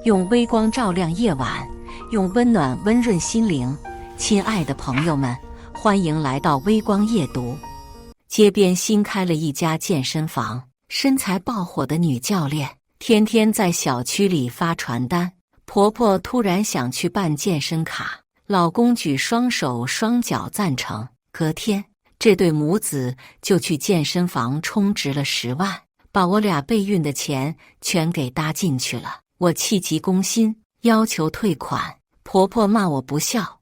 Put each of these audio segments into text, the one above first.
用微光照亮夜晚，用温暖温润心灵。亲爱的朋友们，欢迎来到微光夜读。街边新开了一家健身房，身材爆火的女教练天天在小区里发传单。婆婆突然想去办健身卡，老公举双手双脚赞成。隔天，这对母子就去健身房充值了10万，把我俩备孕的钱全给搭进去了。我气急攻心，要求退款。婆婆骂我不孝，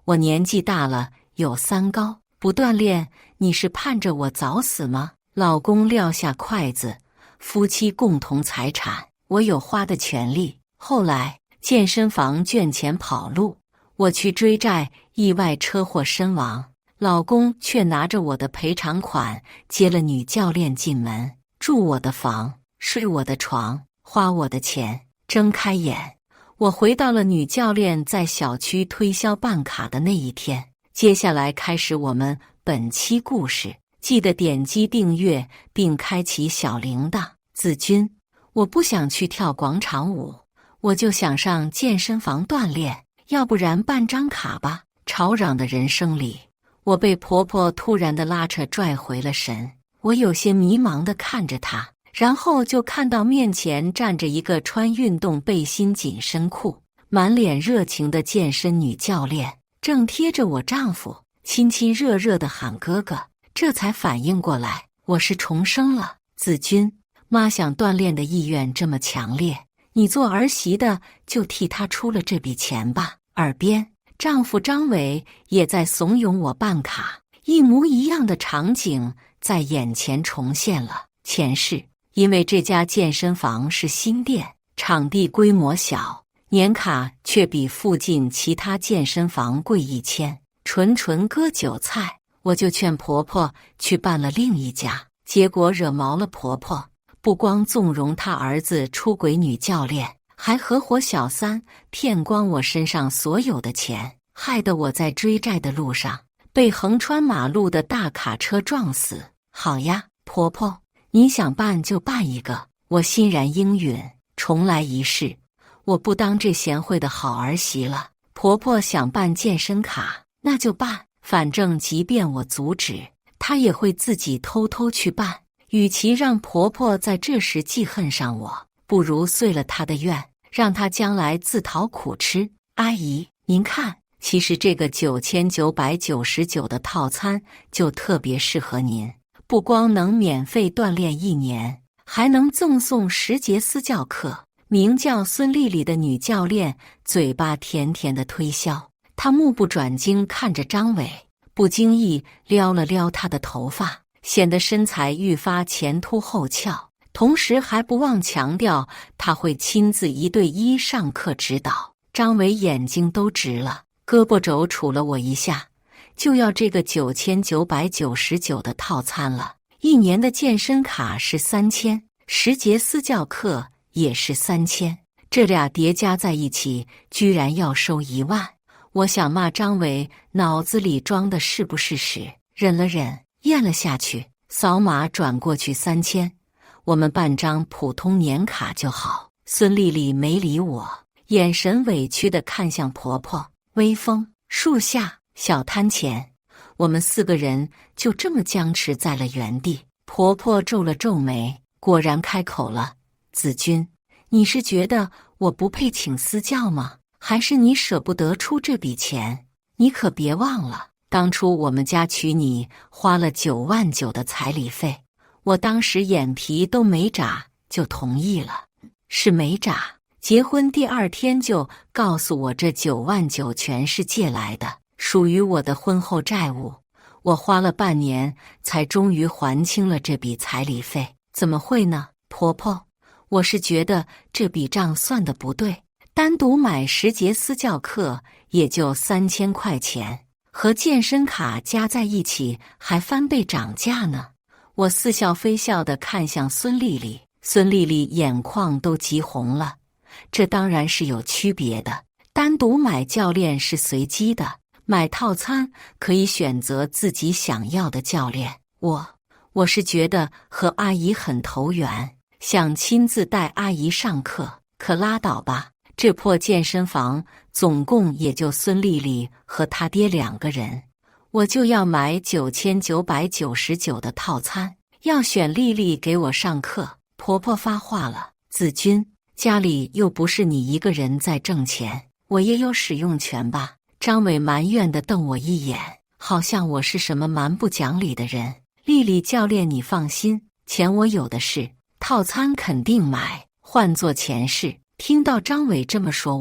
我年纪大了，有三高，不锻炼，你是盼着我早死吗？老公撂下筷子，夫妻共同财产，我有花的权利。后来健身房卷钱跑路，我去追债，意外车祸身亡，老公却拿着我的赔偿款接了女教练进门，住我的房，睡我的床，花我的钱。睁开眼，我回到了女教练在小区推销办卡的那一天。接下来开始我们本期故事，记得点击订阅并开启小铃铛。子君，我不想去跳广场舞，我就想上健身房锻炼，要不然办张卡吧。吵嚷的人声里，我被婆婆突然的拉扯拽回了神。我有些迷茫地看着她，然后就看到面前站着一个穿运动背心紧身裤，满脸热情的健身女教练，正贴着我丈夫亲亲热热地喊哥哥。这才反应过来，我是重生了。子君，妈想锻炼的意愿这么强烈，你做儿媳的就替她出了这笔钱吧。耳边，丈夫张伟也在怂恿我办卡，一模一样的场景在眼前重现了。前世，因为这家健身房是新店，场地规模小，年卡却比附近其他健身房贵1000，纯割韭菜。我就劝婆婆去办了另一家，结果惹毛了婆婆，不光纵容她儿子出轨女教练，还合伙小三骗光我身上所有的钱，害得我在追债的路上被横穿马路的大卡车撞死。好呀，婆婆，你想办就办一个。我欣然应允，重来一世，我不当这贤惠的好儿媳了。婆婆想办健身卡，那就办，反正即便我阻止，她也会自己偷偷去办。与其让婆婆在这时记恨上我，不如遂了她的愿，让她将来自讨苦吃。阿姨，您看，其实这个9999的套餐就特别适合您，不光能免费锻炼1年，还能赠送10节私教课。名叫孙丽丽的女教练嘴巴甜甜的推销，她目不转睛看着张伟，不经意撩了撩他的头发，显得身材愈发前凸后翘，同时还不忘强调他会亲自1对1上课指导。张伟眼睛都直了，胳膊肘杵了我一下，就要这个9999的套餐了。1年的健身卡是3000，10节私教课也是3000，这俩叠加在一起居然要收1万。我想骂张伟脑子里装的是不是屎，忍了忍，咽了下去，扫码转过去3000，我们办张普通年卡就好。孙丽丽没理我，眼神委屈地看向婆婆。微风树下小摊前，我们4个人就这么僵持在了原地。婆婆皱了皱眉，果然开口了：子君，你是觉得我不配请私教吗？还是你舍不得出这笔钱？你可别忘了，当初我们家娶你花了9万9的彩礼费，我当时眼皮都没眨就同意了。是没眨，结婚第2天就告诉我这9万9全是借来的，属于我的婚后债务。我花了半年才终于还清了这笔彩礼费。怎么会呢？婆婆，我是觉得这笔账算得不对。单独买10节私教课也就3000块钱，和健身卡加在一起还翻倍涨价呢。我似笑非笑地看向孙丽丽，孙丽丽眼眶都急红了。这当然是有区别的，单独买教练是随机的，买套餐可以选择自己想要的教练。我是觉得和阿姨很投缘，想亲自带阿姨上课，可拉倒吧。这破健身房总共也就孙丽丽和她爹2个人，我就要买9999的套餐，要选丽丽给我上课。婆婆发话了：子君，家里又不是你一个人在挣钱，我也有使用权吧？张伟埋怨地瞪我一眼，好像我是什么蛮不讲理的人。丽丽教练，你放心，钱我有的是，套餐肯定买，换做前世。听到张伟这么说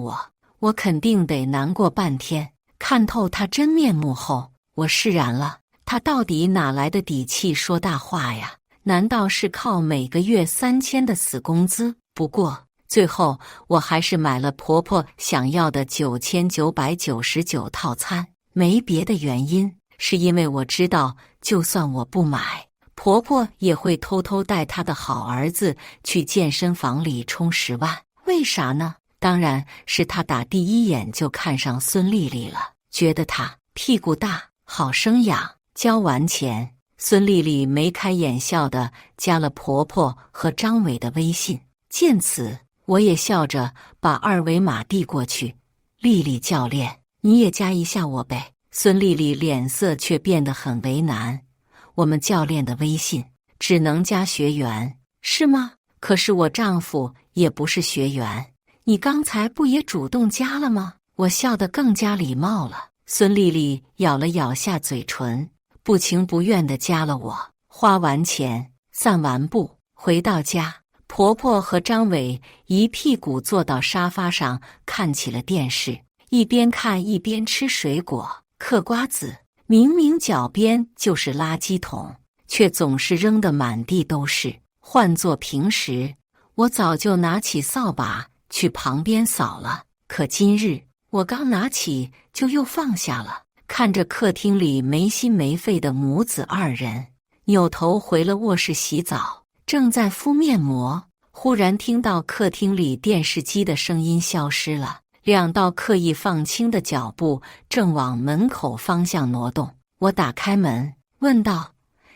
我肯定得难过半天。看透他真面目后，我释然了。他到底哪来的底气说大话呀？难道是靠每个月3000的死工资？不过最后我还是买了婆婆想要的9999套餐，没别的原因，是因为我知道就算我不买，婆婆也会偷偷带她的好儿子去健身房里充10万。为啥呢？当然是她打第一眼就看上孙丽丽了，觉得她屁股大，好生养。交完钱，孙丽丽眉开眼笑地加了婆婆和张伟的微信。见此，我也笑着把2维码递过去。丽丽教练，你也加一下我呗。孙丽丽脸色却变得很为难。我们教练的微信只能加学员，是吗？可是我丈夫也不是学员，你刚才不也主动加了吗？我笑得更加礼貌了。孙丽丽咬了咬下嘴唇，不情不愿地加了我。花完钱，散完步，回到家，婆婆和张伟一屁股坐到沙发上看起了电视，一边看一边吃水果、嗑瓜子。明明脚边就是垃圾桶，却总是扔得满地都是。换作平时，我早就拿起扫把去旁边扫了，可今日我刚拿起就又放下了。看着客厅里没心没肺的母子2人，扭头回了卧室洗澡，正在敷面膜，忽然听到客厅里电视机的声音消失了，2道刻意放轻的脚步正往门口方向挪动。我打开门问道：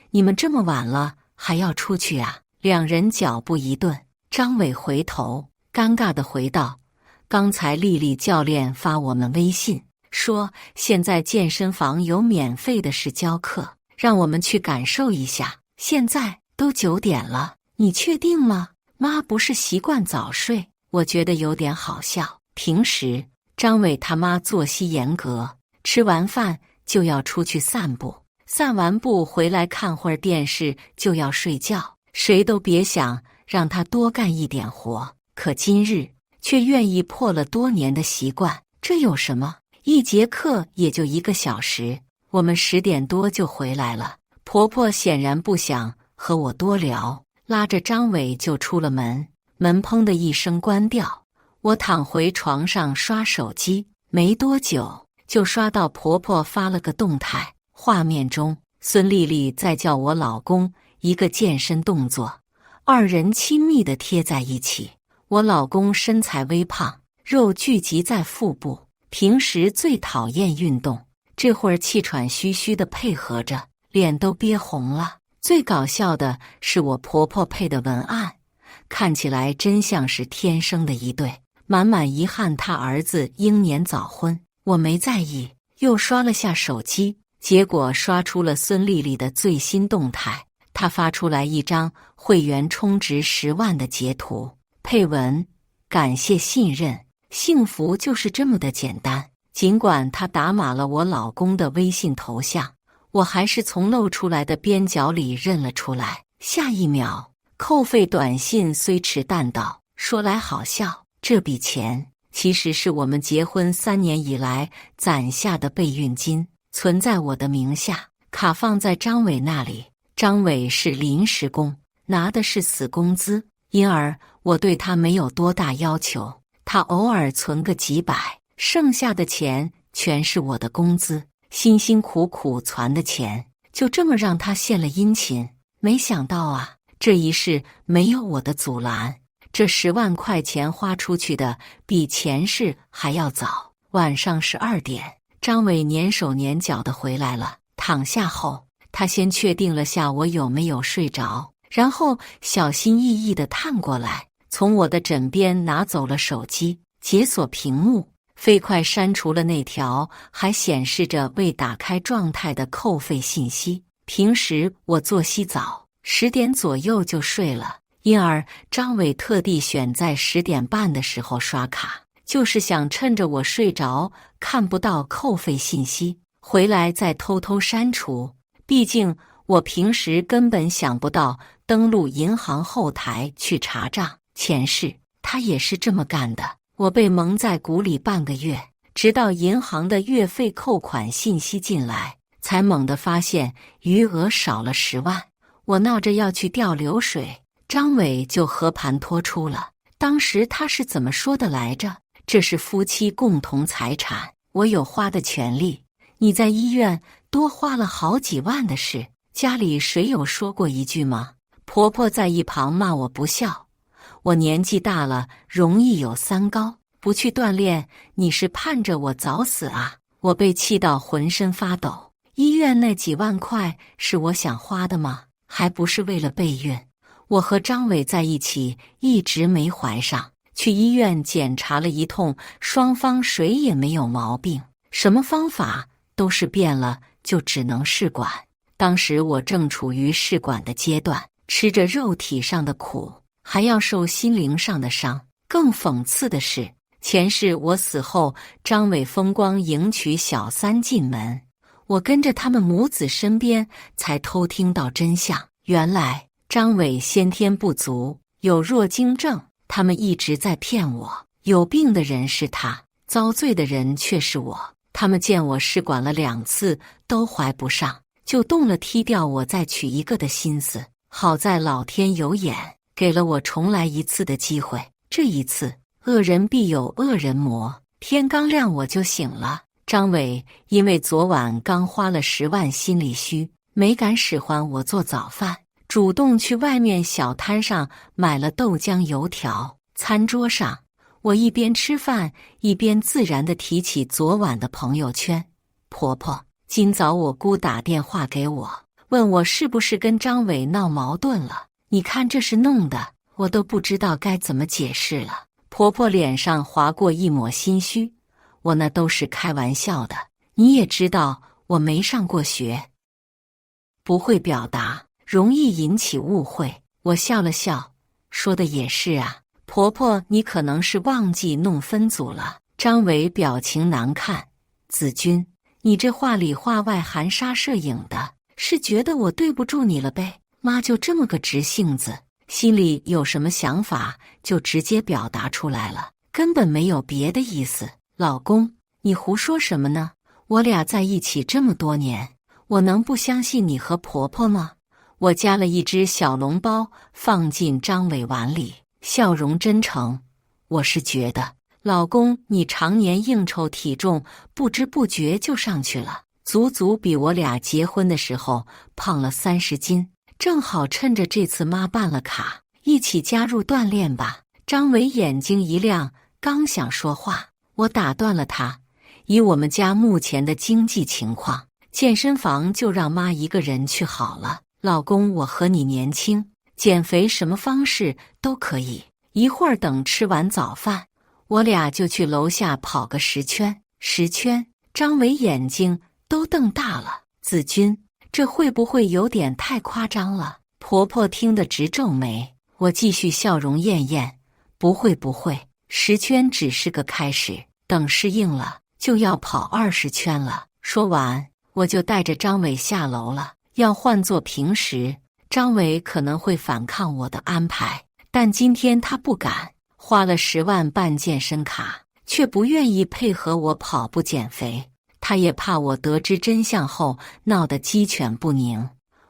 你们这么晚了还要出去啊？2人脚步一顿，张伟回头尴尬地回道：刚才丽丽教练发我们微信说现在健身房有免费的试教课，让我们去感受一下。现在都9点了，你确定吗？妈不是习惯早睡。我觉得有点好笑。平时张伟他妈作息严格，吃完饭就要出去散步，散完步回来看会儿电视就要睡觉，谁都别想让他多干一点活。可今日却愿意破了多年的习惯，这有什么？1节课也就1个小时，我们10点多就回来了。婆婆显然不想和我多聊，拉着张伟就出了门，门砰的一声关掉。我躺回床上刷手机，没多久就刷到婆婆发了个动态，画面中孙丽丽在教我老公一个健身动作，2人亲密地贴在一起。我老公身材微胖，肉聚集在腹部，平时最讨厌运动，这会儿气喘吁吁地配合着，脸都憋红了。最搞笑的是我婆婆配的文案，看起来真像是天生的一对，满满遗憾她儿子英年早婚。我没在意，又刷了下手机，结果刷出了孙丽丽的最新动态。她发出来一张会员充值10万的截图，配文：感谢信任，幸福就是这么的简单。尽管她打码了我老公的微信头像，我还是从露出来的边角里认了出来。下一秒，扣费短信虽迟但到。说来好笑，这笔钱其实是我们结婚3年以来攒下的备孕金，存在我的名下，卡放在张伟那里。张伟是临时工，拿的是死工资，因而我对他没有多大要求，他偶尔存个几百，剩下的钱全是我的工资，辛辛苦苦攒的钱，就这么让他献了殷勤。没想到啊，这一世没有我的阻拦，这10万块钱花出去的比前世还要早。晚上12点，张伟蹑手蹑脚地回来了。躺下后，他先确定了下我有没有睡着，然后小心翼翼地探过来，从我的枕边拿走了手机，解锁屏幕，飞快删除了那条还显示着未打开状态的扣费信息。平时我作息早，10点左右就睡了，因而张伟特地选在10点半的时候刷卡，就是想趁着我睡着看不到扣费信息，回来再偷偷删除。毕竟我平时根本想不到登录银行后台去查账。前世他也是这么干的，我被蒙在鼓里半个月，直到银行的月费扣款信息进来，才猛地发现余额少了10万。我闹着要去调流水，张伟就和盘托出了。当时他是怎么说的来着？这是夫妻共同财产，我有花的权利。你在医院多花了好几万的事，家里谁有说过一句吗？婆婆在一旁骂我不孝，我年纪大了容易有三高，不去锻炼，你是盼着我早死啊！我被气到浑身发抖。医院那几万块是我想花的吗？还不是为了备孕。我和张伟在一起一直没怀上，去医院检查了一通，双方谁也没有毛病，什么方法都是变了，就只能试管。当时我正处于试管的阶段，吃着肉体上的苦，还要受心灵上的伤。更讽刺的是，前世我死后，张伟风光迎娶小三进门，我跟着他们母子身边，才偷听到真相。原来张伟先天不足，有弱精症，他们一直在骗我。有病的人是他，遭罪的人却是我。他们见我试管了2次都怀不上，就动了踢掉我再娶一个的心思。好在老天有眼，给了我重来一次的机会。这一次，恶人必有恶人磨，天刚亮我就醒了。张伟因为昨晚刚花了10万心里虚，没敢使唤我做早饭，主动去外面小摊上买了豆浆油条。餐桌上，我一边吃饭一边自然地提起昨晚的朋友圈。婆婆，今早我姑打电话给我，问我是不是跟张伟闹矛盾了。你看这是弄的，我都不知道该怎么解释了。婆婆脸上划过一抹心虚，我那都是开玩笑的，你也知道我没上过学，不会表达，容易引起误会。我笑了笑，说的也是啊，婆婆你可能是忘记弄分组了。张伟表情难看，子君，你这话里话外含沙射影的，是觉得我对不住你了呗？妈就这么个直性子，心里有什么想法就直接表达出来了，根本没有别的意思。老公，你胡说什么呢？我俩在一起这么多年，我能不相信你和婆婆吗？我夹了一只小笼包放进张伟碗里，笑容真诚。我是觉得，老公你常年应酬，体重不知不觉就上去了，足足比我俩结婚的时候胖了30斤。正好趁着这次妈办了卡，一起加入锻炼吧。张伟眼睛一亮，刚想说话，我打断了他。以我们家目前的经济情况，健身房就让妈一个人去好了。老公，我和你年轻，减肥什么方式都可以。一会儿等吃完早饭，我俩就去楼下跑个10圈。10圈？张伟眼睛都瞪大了。子君，这会不会有点太夸张了？婆婆听得直皱眉。我继续笑容艳艳，不会不会，10圈只是个开始，等适应了就要跑20圈了。说完，我就带着张伟下楼了。要换做平时，张伟可能会反抗我的安排，但今天他不敢。花了10万办健身卡，却不愿意配合我跑步减肥。他也怕我得知真相后闹得鸡犬不宁。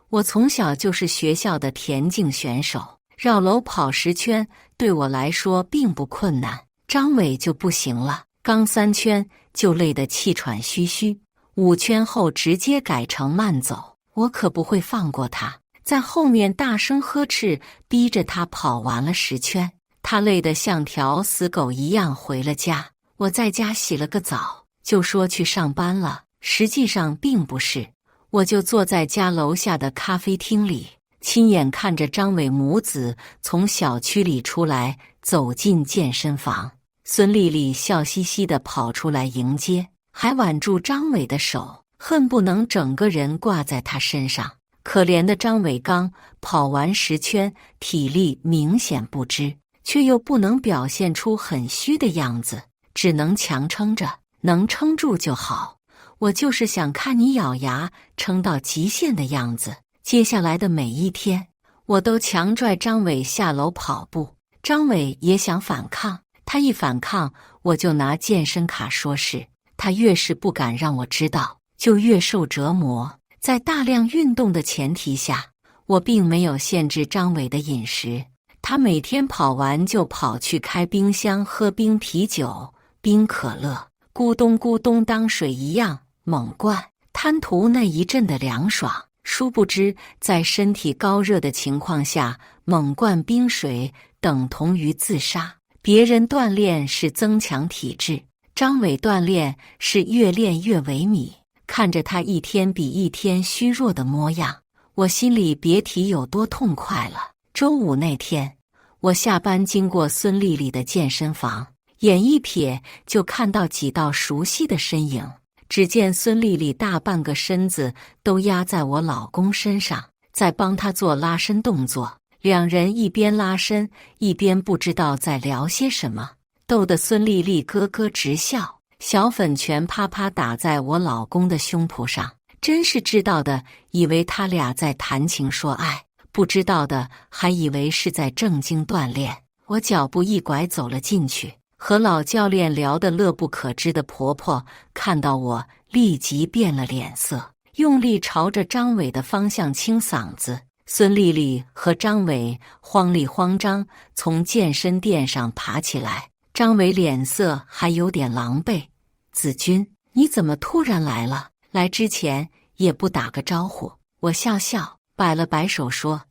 我从小就是学校的田径选手，绕楼跑10圈对我来说并不困难。张伟就不行了，刚3圈就累得气喘吁吁，5圈后直接改成慢走。我可不会放过他，在后面大声呵斥，逼着他跑完了10圈。他累得像条死狗一样回了家。我在家洗了个澡，就说去上班了，实际上并不是。我就坐在家楼下的咖啡厅里，亲眼看着张伟母子从小区里出来，走进健身房。孙丽丽笑嘻嘻地跑出来迎接，还挽住张伟的手，恨不能整个人挂在他身上。可怜的张伟刚跑完10圈，体力明显不支，却又不能表现出很虚的样子，只能强撑着，能撑住就好。我就是想看你咬牙撑到极限的样子。接下来的每一天，我都强拽张伟下楼跑步。张伟也想反抗，他一反抗，我就拿健身卡说事。他越是不敢让我知道，就越受折磨。在大量运动的前提下，我并没有限制张伟的饮食。他每天跑完就跑去开冰箱喝冰啤酒、冰可乐，咕咚咕咚当水一样猛灌，贪图那一阵的凉爽。殊不知，在身体高热的情况下，猛灌冰水等同于自杀。别人锻炼是增强体质，张伟锻炼是越练越萎靡。看着他一天比一天虚弱的模样，我心里别提有多痛快了。周五那天，我下班经过孙丽丽的健身房，眼一瞥就看到几道熟悉的身影。只见孙丽丽大半个身子都压在我老公身上，在帮他做拉伸动作。两人一边拉伸，一边不知道在聊些什么，逗得孙丽丽咯咯直笑，小粉拳啪啪打在我老公的胸脯上。真是知道的以为他俩在谈情说爱，不知道的还以为是在正经锻炼。我脚步一拐走了进去，和老教练聊得乐不可支的婆婆看到我，立即变了脸色，用力朝着张伟的方向清嗓子。孙丽丽和张伟慌里慌张从健身垫上爬起来，张伟脸色还有点狼狈。子君，你怎么突然来了？来之前也不打个招呼。我笑笑，摆了摆手说，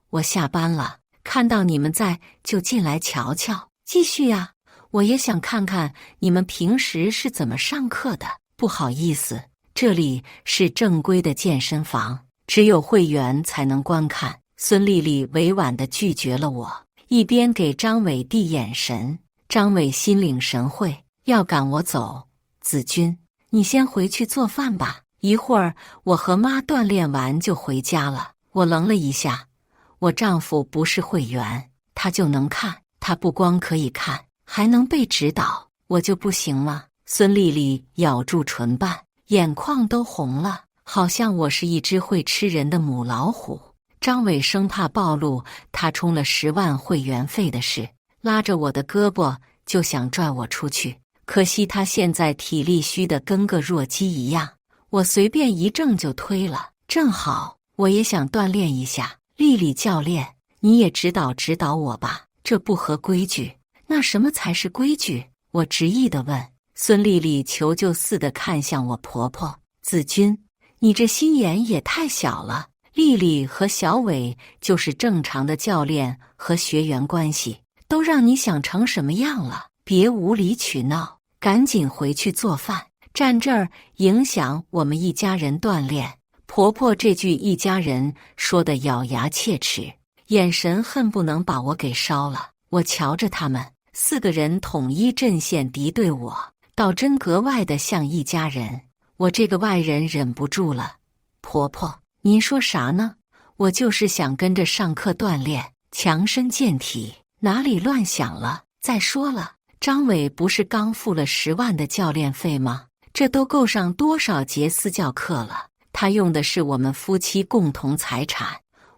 我下班了，看到你们在就进来瞧瞧。继续呀，我也想看看你们平时是怎么上课的。不好意思，这里是正规的健身房，只有会员才能观看。孙丽丽委婉地拒绝了我，一边给张伟递眼神。张伟心领神会，要赶我走。子君，你先回去做饭吧，一会儿我和妈锻炼完就回家了。我愣了一下，我丈夫不是会员，他就能看，他不光可以看，还能被指导，我就不行吗？孙丽丽咬住唇瓣，眼眶都红了，好像我是一只会吃人的母老虎。张伟生怕暴露他充了10万会员费的事，拉着我的胳膊就想拽我出去。可惜他现在体力虚得跟个弱鸡一样，我随便一挣就推了。正好我也想锻炼一下，丽丽教练，你也指导指导我吧，这不合规矩。那什么才是规矩？我执意地问。孙丽丽求救似的看向我婆婆，子君，你这心眼也太小了。丽丽和小伟就是正常的教练和学员关系，都让你想成什么样了？别无理取闹，赶紧回去做饭，站这儿影响我们一家人锻炼。婆婆这句一家人说的咬牙切齿，眼神恨不能把我给烧了。我瞧着他们4个人统一阵线敌对我，倒真格外的像一家人。我这个外人忍不住了，婆婆，您说啥呢？我就是想跟着上课锻炼，强身健体，哪里乱想了？再说了，张伟不是刚付了10万的教练费吗？这都够上多少节私教课了？他用的是我们夫妻共同财产，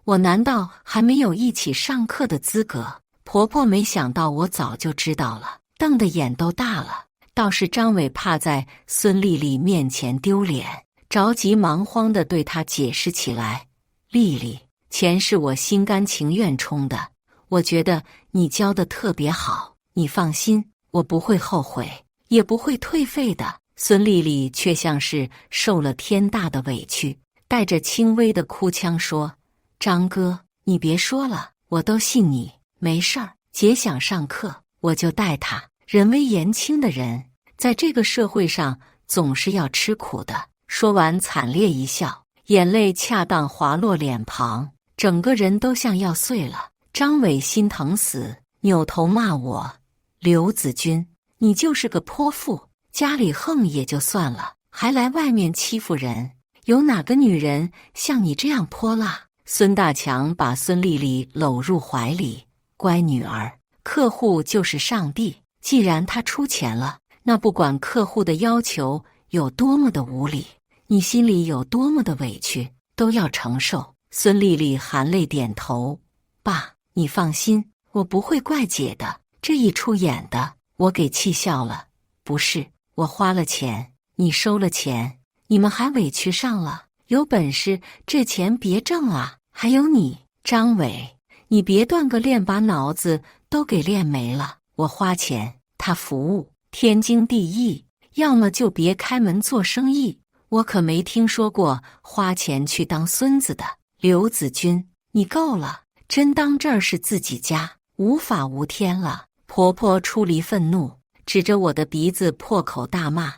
我难道还没有一起上课的资格？婆婆没想到我早就知道了，瞪得眼都大了。倒是张伟怕在孙丽丽面前丢脸，着急忙慌地对她解释起来，丽丽，钱是我心甘情愿充的，我觉得你教的特别好，你放心，我不会后悔，也不会退费的。孙丽丽却像是受了天大的委屈，带着轻微的哭腔说，张哥，你别说了，我都信你，没事儿，姐想上课我就带她。人微言轻的人在这个社会上总是要吃苦的。说完惨烈一笑，眼泪恰当滑落脸庞，整个人都像要碎了。张伟心疼死，扭头骂我，刘子君，你就是个泼妇，家里横也就算了，还来外面欺负人。有哪个女人像你这样泼辣？孙大强把孙丽丽搂入怀里，乖女儿，客户就是上帝，既然他出钱了，那不管客户的要求有多么的无理，你心里有多么的委屈，都要承受。孙丽丽含泪点头，爸，你放心，我不会怪姐的，这一出演的，我给气笑了。不是，我花了钱，你收了钱，你们还委屈上了，有本事这钱别挣啊！还有你，张伟，你别断个链把脑子都给练没了。我花钱，他服务，天经地义，要么就别开门做生意。我可没听说过花钱去当孙子的。刘子君，你够了，真当这儿是自己家，无法无天了。婆婆出离愤怒，指着我的鼻子破口大骂，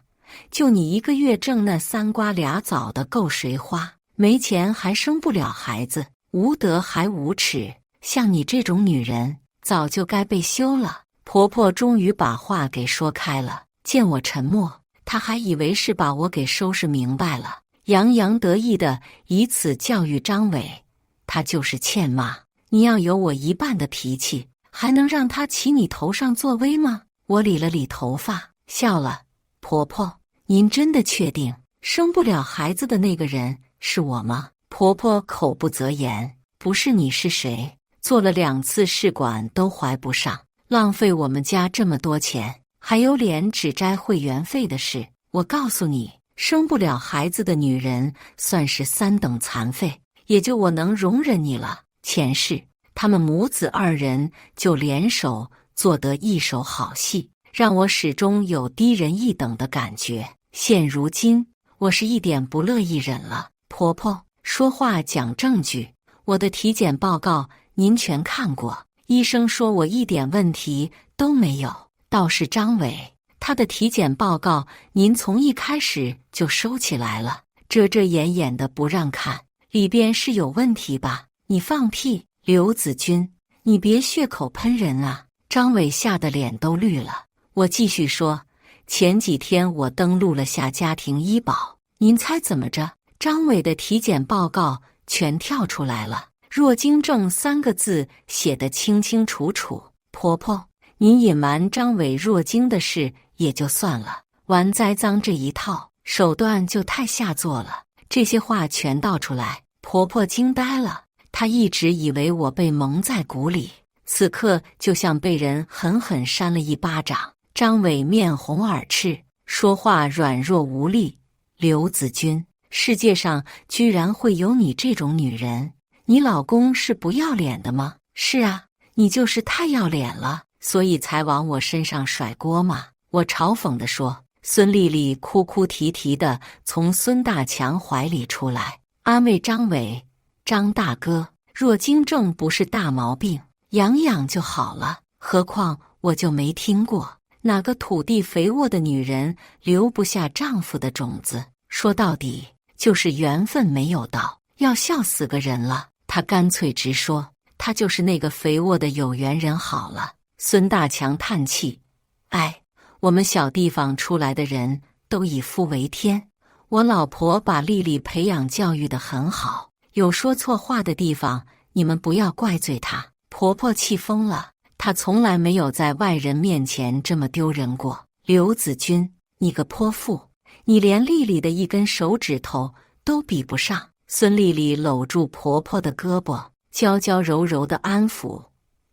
就你一个月挣那3瓜2枣的够谁花？没钱还生不了孩子，无德还无耻，像你这种女人早就该被休了。婆婆终于把话给说开了，见我沉默，她还以为是把我给收拾明白了，洋洋得意的以此教育张伟，他就是欠骂，你要有我一半的脾气，还能让他骑你头上作威吗？我理了理头发，笑了，婆婆，您真的确定生不了孩子的那个人是我吗？婆婆口不择言，不是你是谁？做了2次试管都怀不上，浪费我们家这么多钱，还有脸只摘会员费的事？我告诉你，生不了孩子的女人算是3等残废，也就我能容忍你了。前世他们母子2人就联手做得一手好戏，让我始终有低人一等的感觉。现如今我是一点不乐意忍了。婆婆，说话讲证据，我的体检报告您全看过，医生说我一点问题都没有。倒是张伟，他的体检报告您从一开始就收起来了，遮遮掩掩的不让看，里边是有问题吧？你放屁！刘子君，你别血口喷人啊！张伟吓得脸都绿了。我继续说，前几天我登录了下家庭医保，您猜怎么着？张伟的体检报告全跳出来了，弱精症3个字写得清清楚楚。婆婆，您隐瞒张伟弱精的事也就算了，玩栽赃这一套手段就太下作了。这些话全道出来，婆婆惊呆了，她一直以为我被蒙在鼓里，此刻就像被人狠狠扇了一巴掌。张伟面红耳赤，说话软弱无力。刘子君，世界上居然会有你这种女人，你老公是不要脸的吗？是啊，你就是太要脸了，所以才往我身上甩锅嘛。我嘲讽地说。孙丽丽哭哭啼啼地从孙大强怀里出来，安慰张伟，张大哥，弱精症不是大毛病，养养就好了，何况我就没听过哪个土地肥沃的女人留不下丈夫的种子，说到底就是缘分没有到，要笑死个人了。他干脆直说，他就是那个肥沃的有缘人好了。孙大强叹气，哎，我们小地方出来的人都以夫为天，我老婆把丽丽培养教育得很好，有说错话的地方你们不要怪罪她。婆婆气疯了，她从来没有在外人面前这么丢人过。刘子君，你个泼妇，你连丽丽的一根手指头都比不上。孙丽丽搂住婆婆的胳膊，娇娇柔柔地安抚，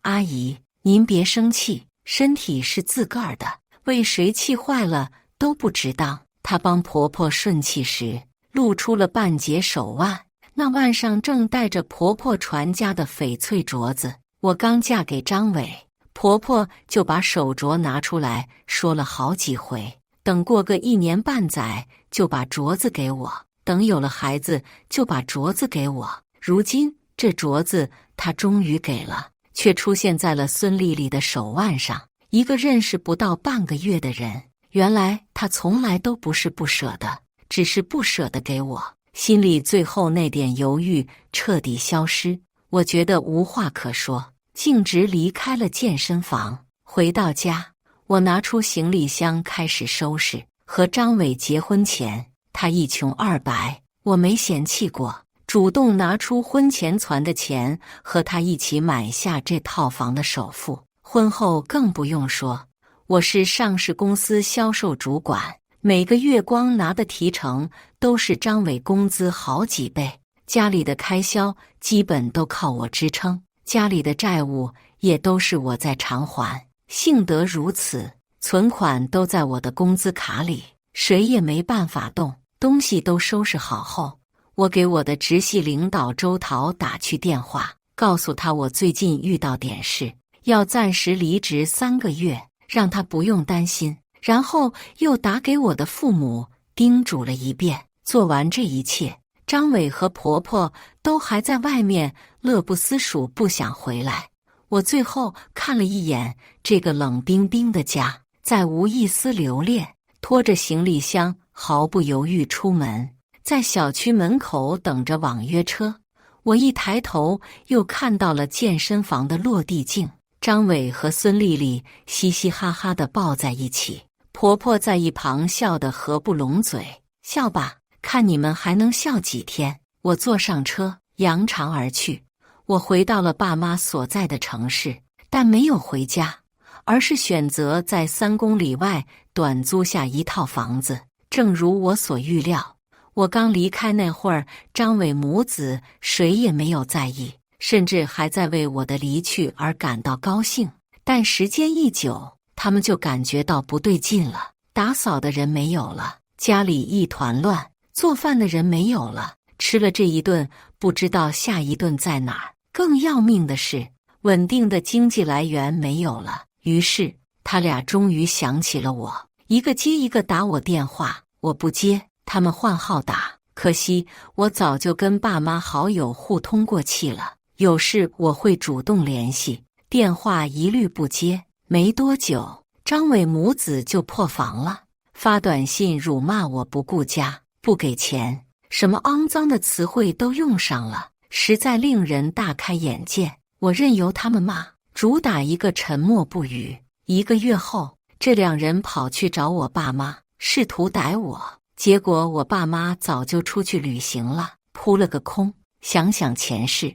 阿姨，您别生气，身体是自个儿的，为谁气坏了都不值当。她帮婆婆顺气时，露出了半截手腕，那腕上正戴着婆婆传家的翡翠镯子。我刚嫁给张伟，婆婆就把手镯拿出来说了好几回，等过个1年半载就把镯子给我，等有了孩子就把镯子给我。如今这镯子她终于给了，却出现在了孙丽丽的手腕上。一个认识不到半个月的人，原来他从来都不是不舍得，只是不舍得给我。心里最后那点犹豫彻底消失，我觉得无话可说，径直离开了健身房。回到家，我拿出行李箱开始收拾。和张伟结婚前，他一穷二白，我没嫌弃过，主动拿出婚前攒的钱和他一起买下这套房的首付。婚后更不用说，我是上市公司销售主管，每个月光拿的提成都是张伟工资好几倍，家里的开销基本都靠我支撑，家里的债务也都是我在偿还。幸得如此，存款都在我的工资卡里，谁也没办法动。东西都收拾好后，我给我的直系领导周桃打去电话，告诉他我最近遇到点事，要暂时离职3个月，让他不用担心。然后又打给我的父母，叮嘱了一遍。做完这一切，张伟和婆婆都还在外面乐不思蜀，不想回来。我最后看了一眼这个冷冰冰的家，再无一丝留恋，拖着行李箱毫不犹豫出门，在小区门口等着网约车。我一抬头又看到了健身房的落地镜，张伟和孙丽丽嘻嘻哈哈地抱在一起，婆婆在一旁笑得合不拢嘴。笑吧，看你们还能笑几天。我坐上车扬长而去。我回到了爸妈所在的城市，但没有回家，而是选择在3公里外短租下一套房子。正如我所预料，我刚离开那会儿，张伟母子谁也没有在意，甚至还在为我的离去而感到高兴。但时间一久，他们就感觉到不对劲了。打扫的人没有了，家里一团乱，做饭的人没有了，吃了这一顿，不知道下一顿在哪儿。更要命的是，稳定的经济来源没有了。于是他俩终于想起了我，一个接一个打我电话，我不接，他们换号打。可惜我早就跟爸妈好友互通过气了，有事我会主动联系，电话一律不接。没多久，张伟母子就破防了，发短信辱骂我不顾家、不给钱，什么肮脏的词汇都用上了，实在令人大开眼界。我任由他们骂，主打一个沉默不语。1个月后，这2人跑去找我爸妈，试图逮我，结果我爸妈早就出去旅行了，扑了个空。想想前世，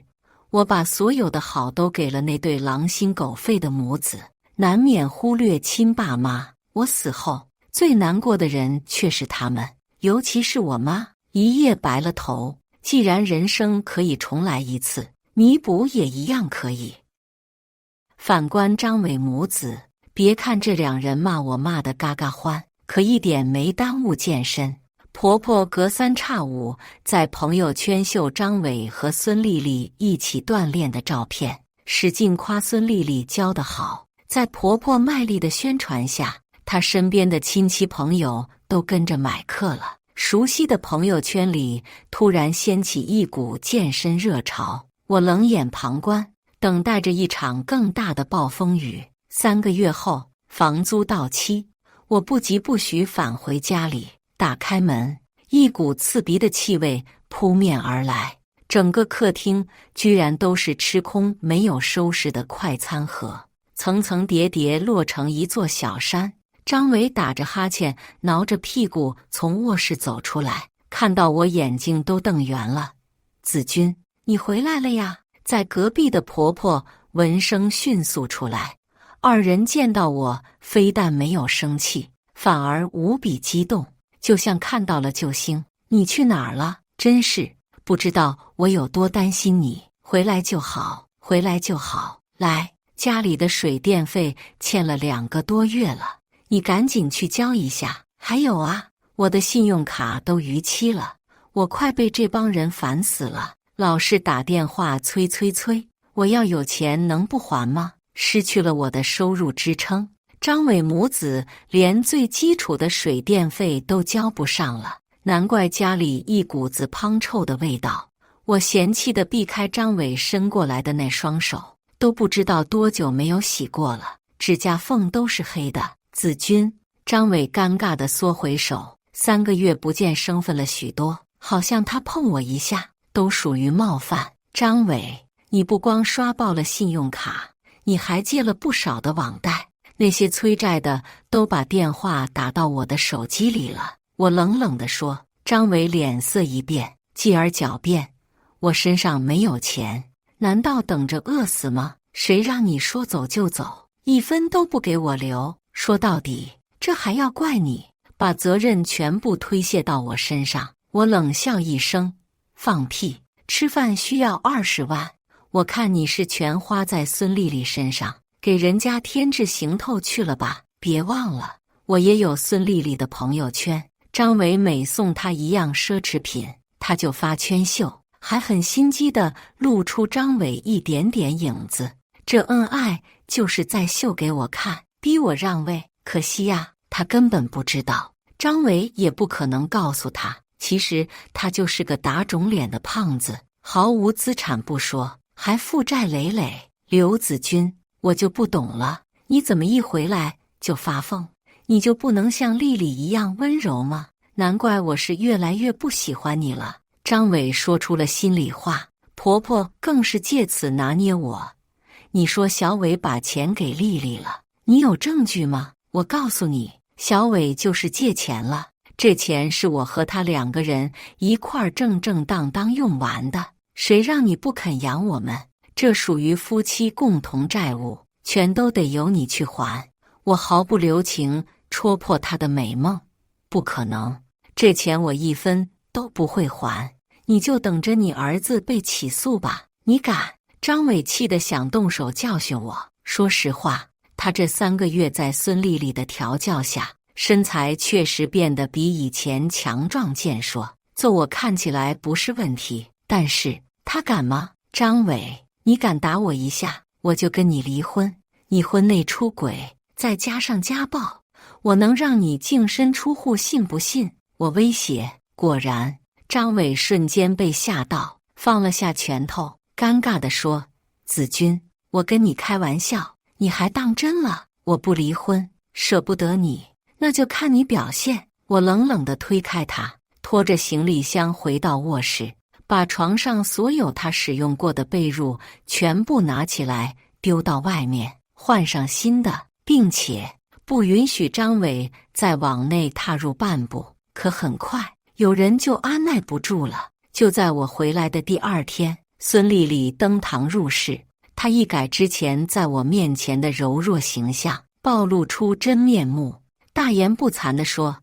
我把所有的好都给了那对狼心狗肺的母子，难免忽略亲爸妈。我死后，最难过的人却是他们，尤其是我妈，一夜白了头。既然人生可以重来一次，弥补也一样可以。反观张伟母子，别看这2人骂我骂得嘎嘎欢，可一点没耽误健身。婆婆隔3差5在朋友圈秀张伟和孙丽丽一起锻炼的照片，使劲夸孙丽丽教得好。在婆婆卖力的宣传下，她身边的亲戚朋友都跟着买课了。熟悉的朋友圈里突然掀起一股健身热潮，我冷眼旁观，等待着一场更大的暴风雨。3个月后，房租到期，我不疾不徐返回家里，打开门，一股刺鼻的气味扑面而来，整个客厅居然都是吃空没有收拾的快餐盒，层层叠叠摞成一座小山。张伟打着哈欠，挠着屁股从卧室走出来，看到我眼睛都瞪圆了。子君，你回来了呀！在隔壁的婆婆闻声迅速出来，2人见到我，非但没有生气，反而无比激动，就像看到了救星。你去哪儿了？真是不知道我有多担心你。回来就好，回来就好。来，家里的水电费欠了2个多月了，你赶紧去交一下。还有啊，我的信用卡都逾期了，我快被这帮人烦死了，老是打电话催，我要有钱能不还吗？失去了我的收入支撑，张伟母子连最基础的水电费都交不上了，难怪家里一股子滂臭的味道。我嫌弃地避开张伟伸过来的那双手，都不知道多久没有洗过了，指甲缝都是黑的。子君，张伟尴尬地缩回手，3个月不见生分了许多，好像他碰我一下都属于冒犯。张伟，你不光刷爆了信用卡，你还借了不少的网贷，那些催债的都把电话打到我的手机里了。我冷冷地说。张伟脸色一变，继而狡辩：我身上没有钱，难道等着饿死吗？谁让你说走就走，一分都不给我留？说到底，这还要怪你，把责任全部推卸到我身上。我冷笑一声：放屁！吃饭需要20万，我看你是全花在孙丽丽身上，给人家添置行头去了吧？别忘了，我也有孙丽丽的朋友圈。张伟每送她一样奢侈品，她就发圈秀，还很心机地露出张伟一点点影子。这恩爱就是在秀给我看，逼我让位。可惜呀，他根本不知道，张伟也不可能告诉他，其实他就是个打肿脸的胖子，毫无资产不说，还负债累累。刘子君，我就不懂了，你怎么一回来就发疯？你就不能像丽丽一样温柔吗？难怪我是越来越不喜欢你了。张伟说出了心里话，婆婆更是借此拿捏我。你说小伟把钱给丽丽了，你有证据吗？我告诉你，小伟就是借钱了，这钱是我和他2个人一块儿正正当当用完的，谁让你不肯养我们？这属于夫妻共同债务，全都得由你去还。我毫不留情戳破他的美梦，不可能，这钱我1分都不会还，你就等着你儿子被起诉吧。你敢？张伟气得想动手教训我。说实话，他这3个月在孙丽丽的调教下，身材确实变得比以前强壮健硕，揍我看起来不是问题，但是他敢吗？张伟，你敢打我一下，我就跟你离婚。你婚内出轨，再加上家暴，我能让你净身出户，信不信？我威胁。果然，张伟瞬间被吓到，放了下拳头，尴尬地说：子君，我跟你开玩笑，你还当真了？我不离婚，舍不得你，那就看你表现。我冷冷地推开他，拖着行李箱回到卧室，把床上所有他使用过的被褥全部拿起来丢到外面，换上新的，并且不允许张伟再往内踏入半步。可很快，有人就按耐不住了。就在我回来的第2天，孙丽丽登堂入室，她一改之前在我面前的柔弱形象，暴露出真面目，大言不惭地说：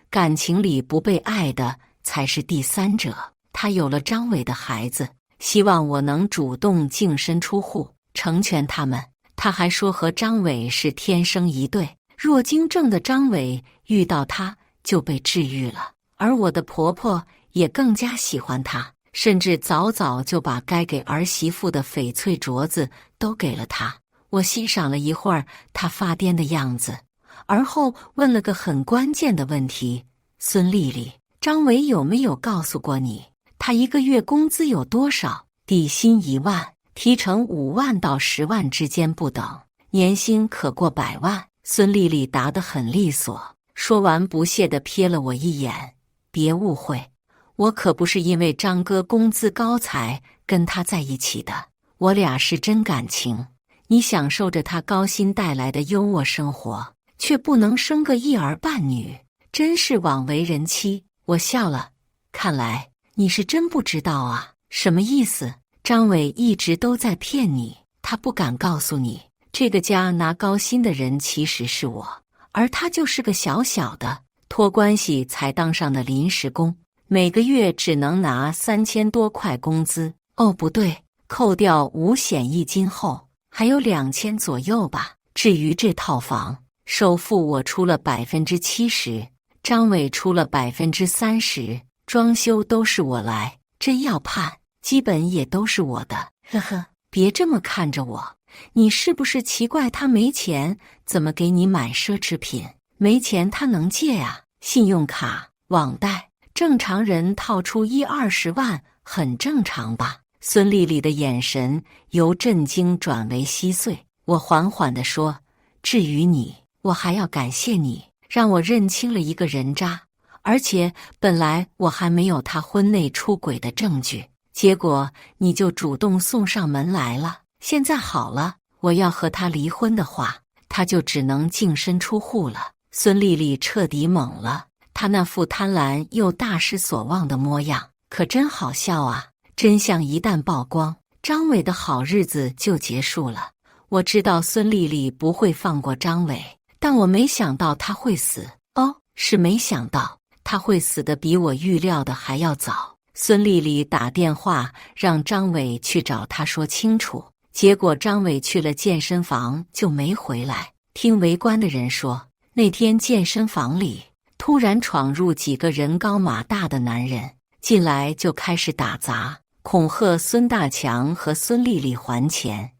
感情里不被爱的才是第三者。她有了张伟的孩子，希望我能主动净身出户，成全他们。她还说和张伟是天生一对，弱精症的张伟遇到她就被治愈了，而我的婆婆也更加喜欢她，甚至早早就把该给儿媳妇的翡翠镯子都给了她。我欣赏了一会儿她发癫的样子，而后问了个很关键的问题：孙丽丽，张伟有没有告诉过你，他1个月工资有多少？底薪1万，提成5万到10万之间不等，年薪可过100万。孙丽丽答得很利索，说完不屑地瞥了我一眼：别误会，我可不是因为张哥工资高才跟他在一起的，我俩是真感情。你享受着他高薪带来的优渥生活，却不能生个一儿半女，真是枉为人妻。我笑了，看来你是真不知道啊。什么意思？张伟一直都在骗你，他不敢告诉你，这个家拿高薪的人其实是我，而他就是个小小的托关系才当上的临时工，每个月只能拿3000多块工资。哦，不对，扣掉5险1金后，还有2000左右吧。至于这套房，首付我出了70%，张伟出了30%，装修都是我来，真要判，基本也都是我的。呵呵，别这么看着我，你是不是奇怪他没钱，怎么给你买奢侈品？没钱他能借啊，信用卡、网贷，正常人套出10-20万很正常吧？孙丽丽的眼神由震惊转为稀碎，我缓缓地说：至于你，我还要感谢你，让我认清了一个人渣，而且本来我还没有他婚内出轨的证据，结果你就主动送上门来了。现在好了，我要和他离婚的话，他就只能净身出户了。孙丽丽彻底懵了，她那副贪婪又大失所望的模样，可真好笑啊！真相一旦曝光，张伟的好日子就结束了。我知道孙丽丽不会放过张伟，但我没想到他会死。是没想到他会死得比我预料的还要早。孙丽丽打电话让张伟去找他说清楚，结果张伟去了健身房就没回来。听围观的人说，那天健身房里突然闯入几个人高马大的男人，进来就开始打砸，恐吓孙大强和孙丽丽还钱。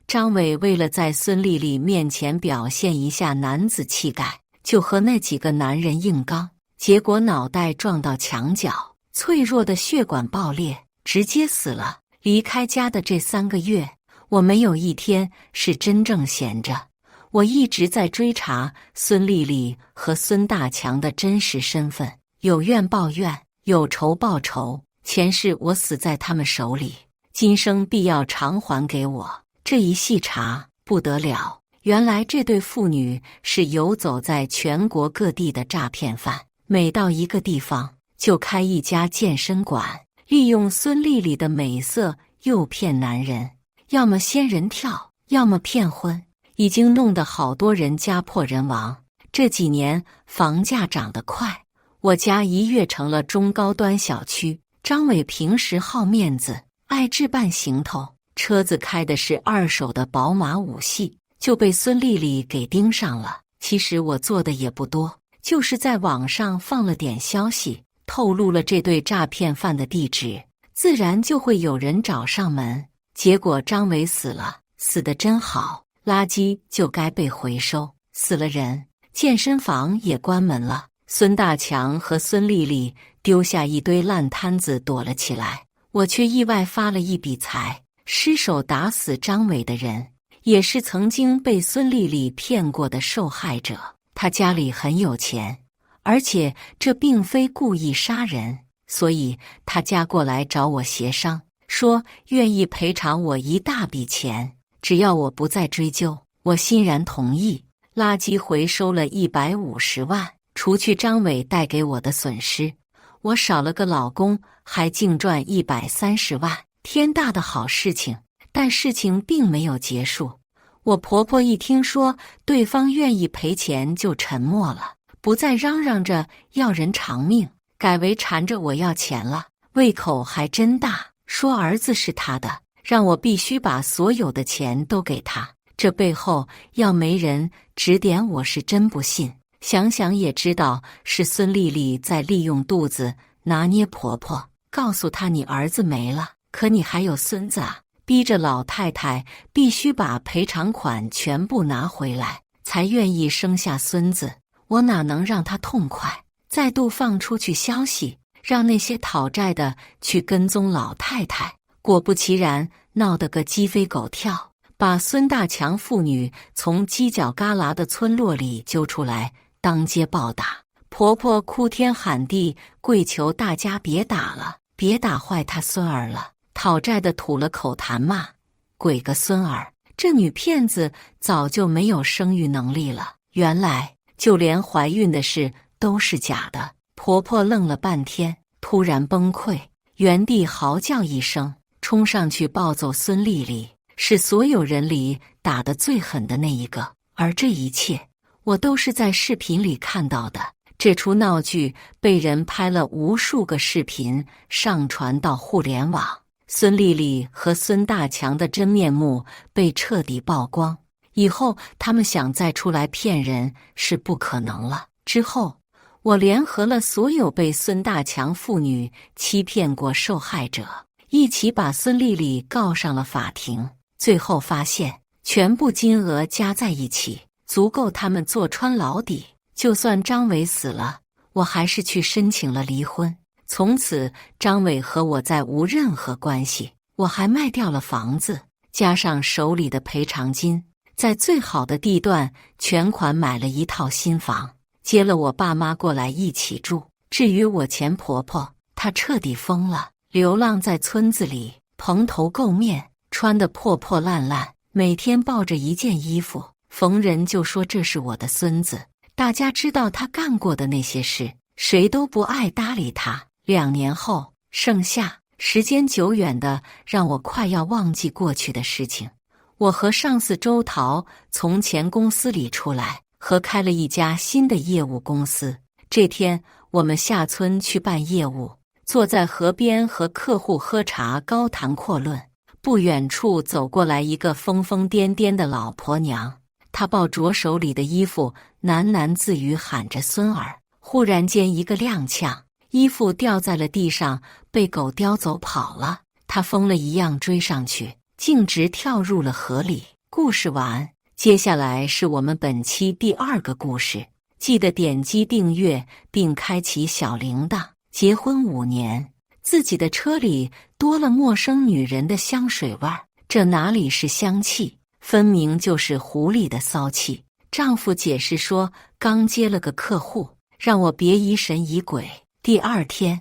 张伟为了在孙丽丽面前表现一下男子气概，就和那几个男人硬刚，结果脑袋撞到墙角，脆弱的血管爆裂，直接死了。离开家的这3个月，我没有一天是真正闲着，我一直在追查孙丽丽和孙大强的真实身份，有怨报怨，有仇报仇，前世我死在他们手里，今生必要偿还给我。这一细查不得了，原来这对父女是游走在全国各地的诈骗犯，每到一个地方就开一家健身馆，利用孙丽丽的美色诱骗男人，要么仙人跳，要么骗婚，已经弄得好多人家破人亡。这几年房价涨得快，我家一跃成了中高端小区。张伟平时好面子，爱置办行头，车子开的是2手的宝马5系，就被孙丽丽给盯上了。其实我做的也不多，就是在网上放了点消息，透露了这对诈骗犯的地址，自然就会有人找上门。结果张伟死了，死得真好，垃圾就该被回收，死了人，健身房也关门了。孙大强和孙丽丽丢下一堆烂摊子躲了起来，我却意外发了一笔财。失手打死张伟的人，也是曾经被孙丽丽骗过的受害者。他家里很有钱，而且这并非故意杀人，所以他家过来找我协商，说愿意赔偿我一大笔钱，只要我不再追究。我欣然同意。垃圾回收了150万，除去张伟带给我的损失，我少了个老公，还净赚130万。天大的好事情，但事情并没有结束。我婆婆一听说对方愿意赔钱，就沉默了，不再嚷嚷着要人偿命，改为缠着我要钱了，胃口还真大，说儿子是他的，让我必须把所有的钱都给他。这背后要没人指点我是真不信，想想也知道是孙丽丽在利用肚子拿捏婆婆，告诉她你儿子没了，可你还有孙子啊，逼着老太太必须把赔偿款全部拿回来，才愿意生下孙子。我哪能让她痛快？再度放出去消息，让那些讨债的去跟踪老太太。果不其然，闹得个鸡飞狗跳，把孙大强父女从犄角旮旯的村落里揪出来，当街暴打。婆婆哭天喊地，跪求大家别打了，别打坏她孙儿了。讨债的吐了口痰骂：鬼个孙儿，这女骗子早就没有生育能力了。原来就连怀孕的事都是假的。婆婆愣了半天，突然崩溃，原地嚎叫一声，冲上去暴揍孙丽丽，是所有人里打得最狠的那一个。而这一切我都是在视频里看到的。这出闹剧被人拍了无数个视频，上传到互联网。孙丽丽和孙大强的真面目被彻底曝光，以后他们想再出来骗人是不可能了。之后，我联合了所有被孙大强父女欺骗过受害者，一起把孙丽丽告上了法庭。最后发现，全部金额加在一起，足够他们坐穿牢底。就算张伟死了，我还是去申请了离婚。从此，张伟和我再无任何关系。我还卖掉了房子，加上手里的赔偿金，在最好的地段全款买了一套新房，接了我爸妈过来一起住。至于我前婆婆，她彻底疯了，流浪在村子里，蓬头垢面，穿得破破烂烂，每天抱着一件衣服，逢人就说这是我的孙子。大家知道他干过的那些事，谁都不爱搭理他。2年后，盛夏，时间久远的让我快要忘记过去的事情。我和上司周桃从前公司里出来，合开了一家新的业务公司。这天，我们下村去办业务，坐在河边和客户喝茶，高谈阔论。不远处走过来一个疯疯癫癫的老婆娘，她抱着手里的衣服，喃喃自语，喊着孙儿。忽然间一个踉跄，衣服掉在了地上，被狗叼走跑了。她疯了一样追上去，径直跳入了河里。故事完，接下来是我们本期第2个故事。记得点击订阅并开启小铃铛。结婚5年，自己的车里多了陌生女人的香水味儿，这哪里是香气，分明就是狐狸的骚气。丈夫解释说，刚接了个客户，让我别疑神疑鬼。第2天，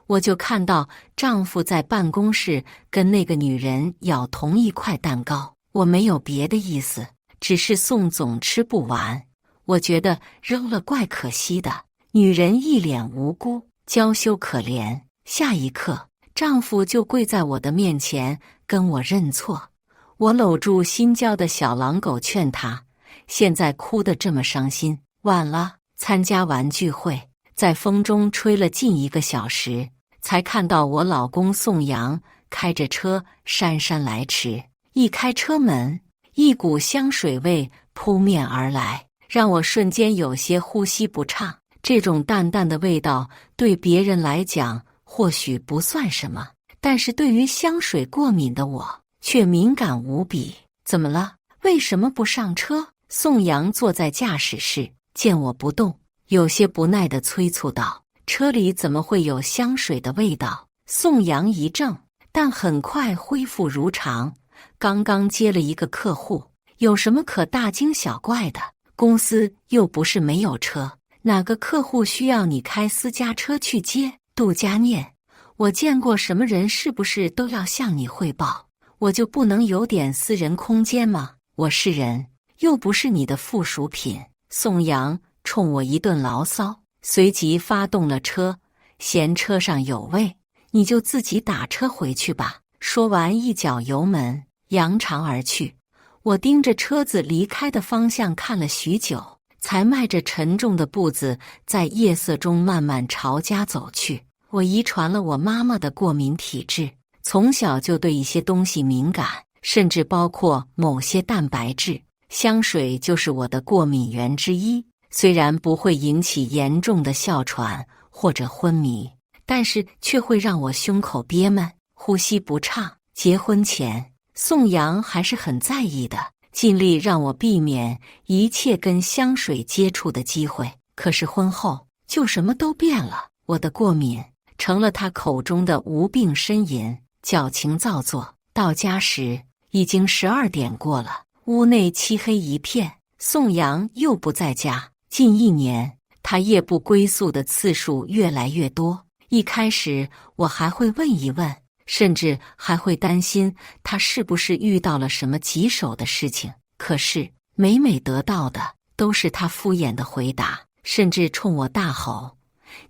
我就看到丈夫在办公室跟那个女人咬同一块蛋糕。我没有别的意思，只是宋总吃不完，我觉得扔了怪可惜的。女人一脸无辜，娇羞可怜。下一刻，丈夫就跪在我的面前跟我认错。我搂住新交的小狼狗，劝他，现在哭得这么伤心，晚了。参加完聚会，在风中吹了近1个小时，才看到我老公宋阳开着车姗姗来迟。一开车门，一股香水味扑面而来，让我瞬间有些呼吸不畅。这种淡淡的味道对别人来讲或许不算什么，但是对于香水过敏的我却敏感无比。怎么了？为什么不上车？宋阳坐在驾驶室，见我不动，有些不耐地催促道：车里怎么会有香水的味道？宋阳一怔，但很快恢复如常。刚刚接了一个客户，有什么可大惊小怪的？公司又不是没有车，哪个客户需要你开私家车去接？杜佳念，我见过什么人是不是都要向你汇报？我就不能有点私人空间吗？我是人，又不是你的附属品。宋阳冲我一顿牢骚，随即发动了车，嫌车上有味，你就自己打车回去吧。说完一脚油门，扬长而去。我盯着车子离开的方向看了许久，才迈着沉重的步子在夜色中慢慢朝家走去。我遗传了我妈妈的过敏体质，从小就对一些东西敏感，甚至包括某些蛋白质。香水就是我的过敏源之一，虽然不会引起严重的哮喘或者昏迷，但是却会让我胸口憋闷，呼吸不畅。结婚前，宋阳还是很在意的，尽力让我避免一切跟香水接触的机会。可是婚后就什么都变了，我的过敏成了他口中的无病呻吟，矫情造作。到家时已经12点过了，屋内漆黑一片。宋阳又不在家，近1年，他夜不归宿的次数越来越多。一开始我还会问一问，甚至还会担心他是不是遇到了什么棘手的事情。可是每每得到的都是他敷衍的回答，甚至冲我大吼：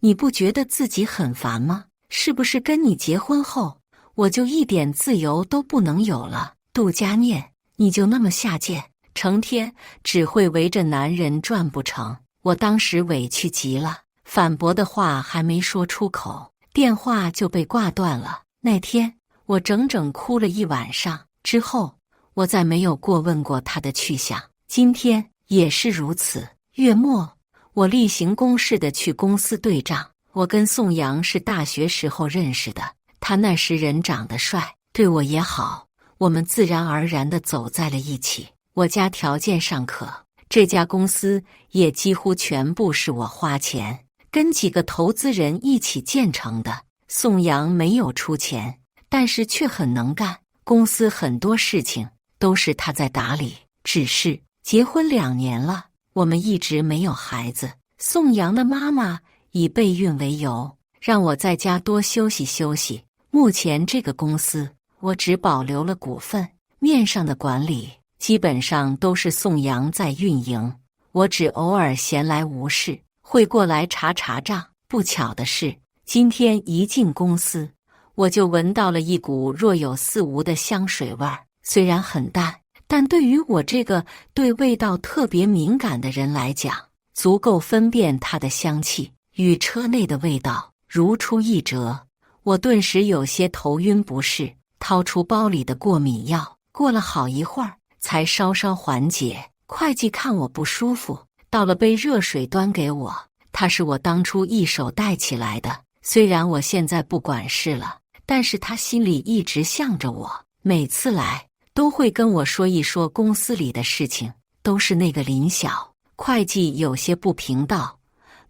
你不觉得自己很烦吗？是不是跟你结婚后，我就一点自由都不能有了？杜佳念，你就那么下贱，成天只会围着男人转不成？我当时委屈极了，反驳的话还没说出口，电话就被挂断了。那天我整整哭了1晚上，之后我再没有过问过他的去向。今天也是如此。月末，我例行公事的去公司对账。我跟宋阳是大学时候认识的，他那时人长得帅，对我也好，我们自然而然地走在了一起。我家条件尚可，这家公司也几乎全部是我花钱，跟几个投资人一起建成的。宋阳没有出钱，但是却很能干，公司很多事情都是他在打理。只是结婚2年了，我们一直没有孩子。宋阳的妈妈以备孕为由，让我在家多休息休息。目前这个公司我只保留了股份，面上的管理基本上都是宋阳在运营，我只偶尔闲来无事会过来查查账。不巧的是，今天一进公司，我就闻到了一股若有似无的香水味儿。虽然很淡，但对于我这个对味道特别敏感的人来讲，足够分辨它的香气与车内的味道如出一辙。我顿时有些头晕不适，掏出包里的过敏药，过了好一会儿才稍稍缓解。会计看我不舒服，倒了杯热水端给我，它是我当初一手带起来的。虽然我现在不管事了，但是他心里一直向着我，每次来都会跟我说一说公司里的事情，都是那个林晓。会计有些不平道：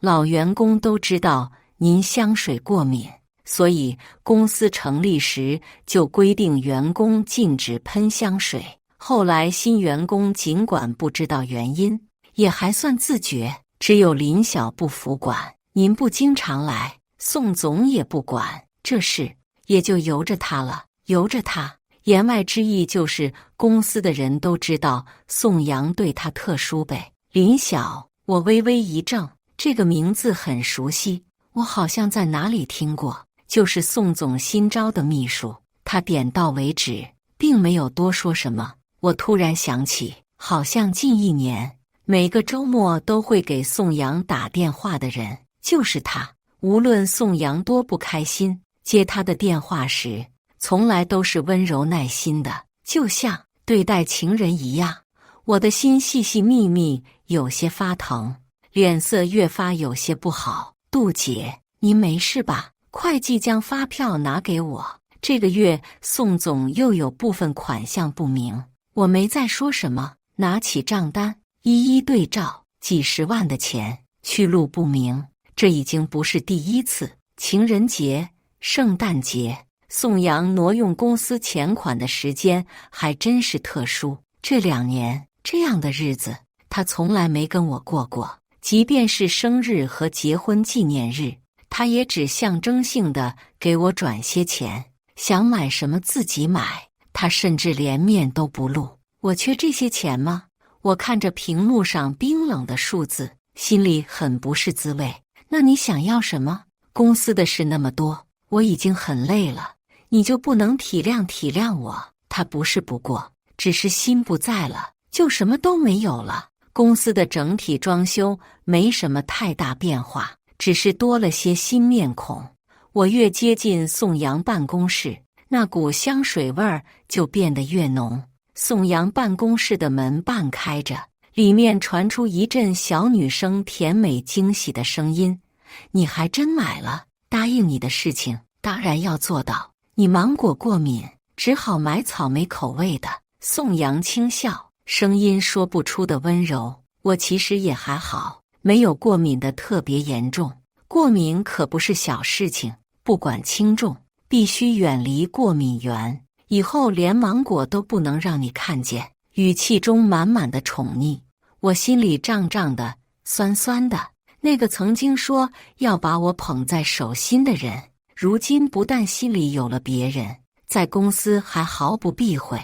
老员工都知道您香水过敏，所以公司成立时就规定员工禁止喷香水。后来新员工尽管不知道原因，也还算自觉，只有林晓不服管。您不经常来，宋总也不管，这事也就由着他了，由着他。言外之意就是公司的人都知道宋阳对他特殊呗。林晓，我微微一怔，这个名字很熟悉，我好像在哪里听过，就是宋总新招的秘书。他点到为止，并没有多说什么。我突然想起，好像近1年每个周末都会给宋阳打电话的人就是他。无论宋阳多不开心，接他的电话时从来都是温柔耐心的，就像对待情人一样。我的心细细密密，有些发疼，脸色越发有些不好。杜姐，您没事吧？会计将发票拿给我，这个月宋总又有部分款项不明。我没再说什么，拿起账单一一对照，几十万的钱去路不明，这已经不是第一次。情人节、圣诞节，宋阳挪用公司钱款的时间还真是特殊。这2年这样的日子他从来没跟我过过，即便是生日和结婚纪念日，他也只象征性的给我转些钱，想买什么自己买，他甚至连面都不露。我缺这些钱吗？我看着屏幕上冰冷的数字，心里很不是滋味。那你想要什么？公司的事那么多，我已经很累了，你就不能体谅体谅我？他不是不过，只是心不在了，就什么都没有了。公司的整体装修没什么太大变化，只是多了些新面孔。我越接近宋阳办公室，那股香水味儿就变得越浓。宋阳办公室的门半开着，里面传出一阵小女生甜美惊喜的声音：你还真买了，答应你的事情当然要做到。你芒果过敏，只好买草莓口味的。宋阳轻笑，声音说不出的温柔。我其实也还好，没有过敏的特别严重。过敏可不是小事情，不管轻重，必须远离过敏源。以后连芒果都不能让你看见。语气中满满的宠溺，我心里胀胀的，酸酸的。那个曾经说要把我捧在手心的人，如今不但心里有了别人，在公司还毫不避讳。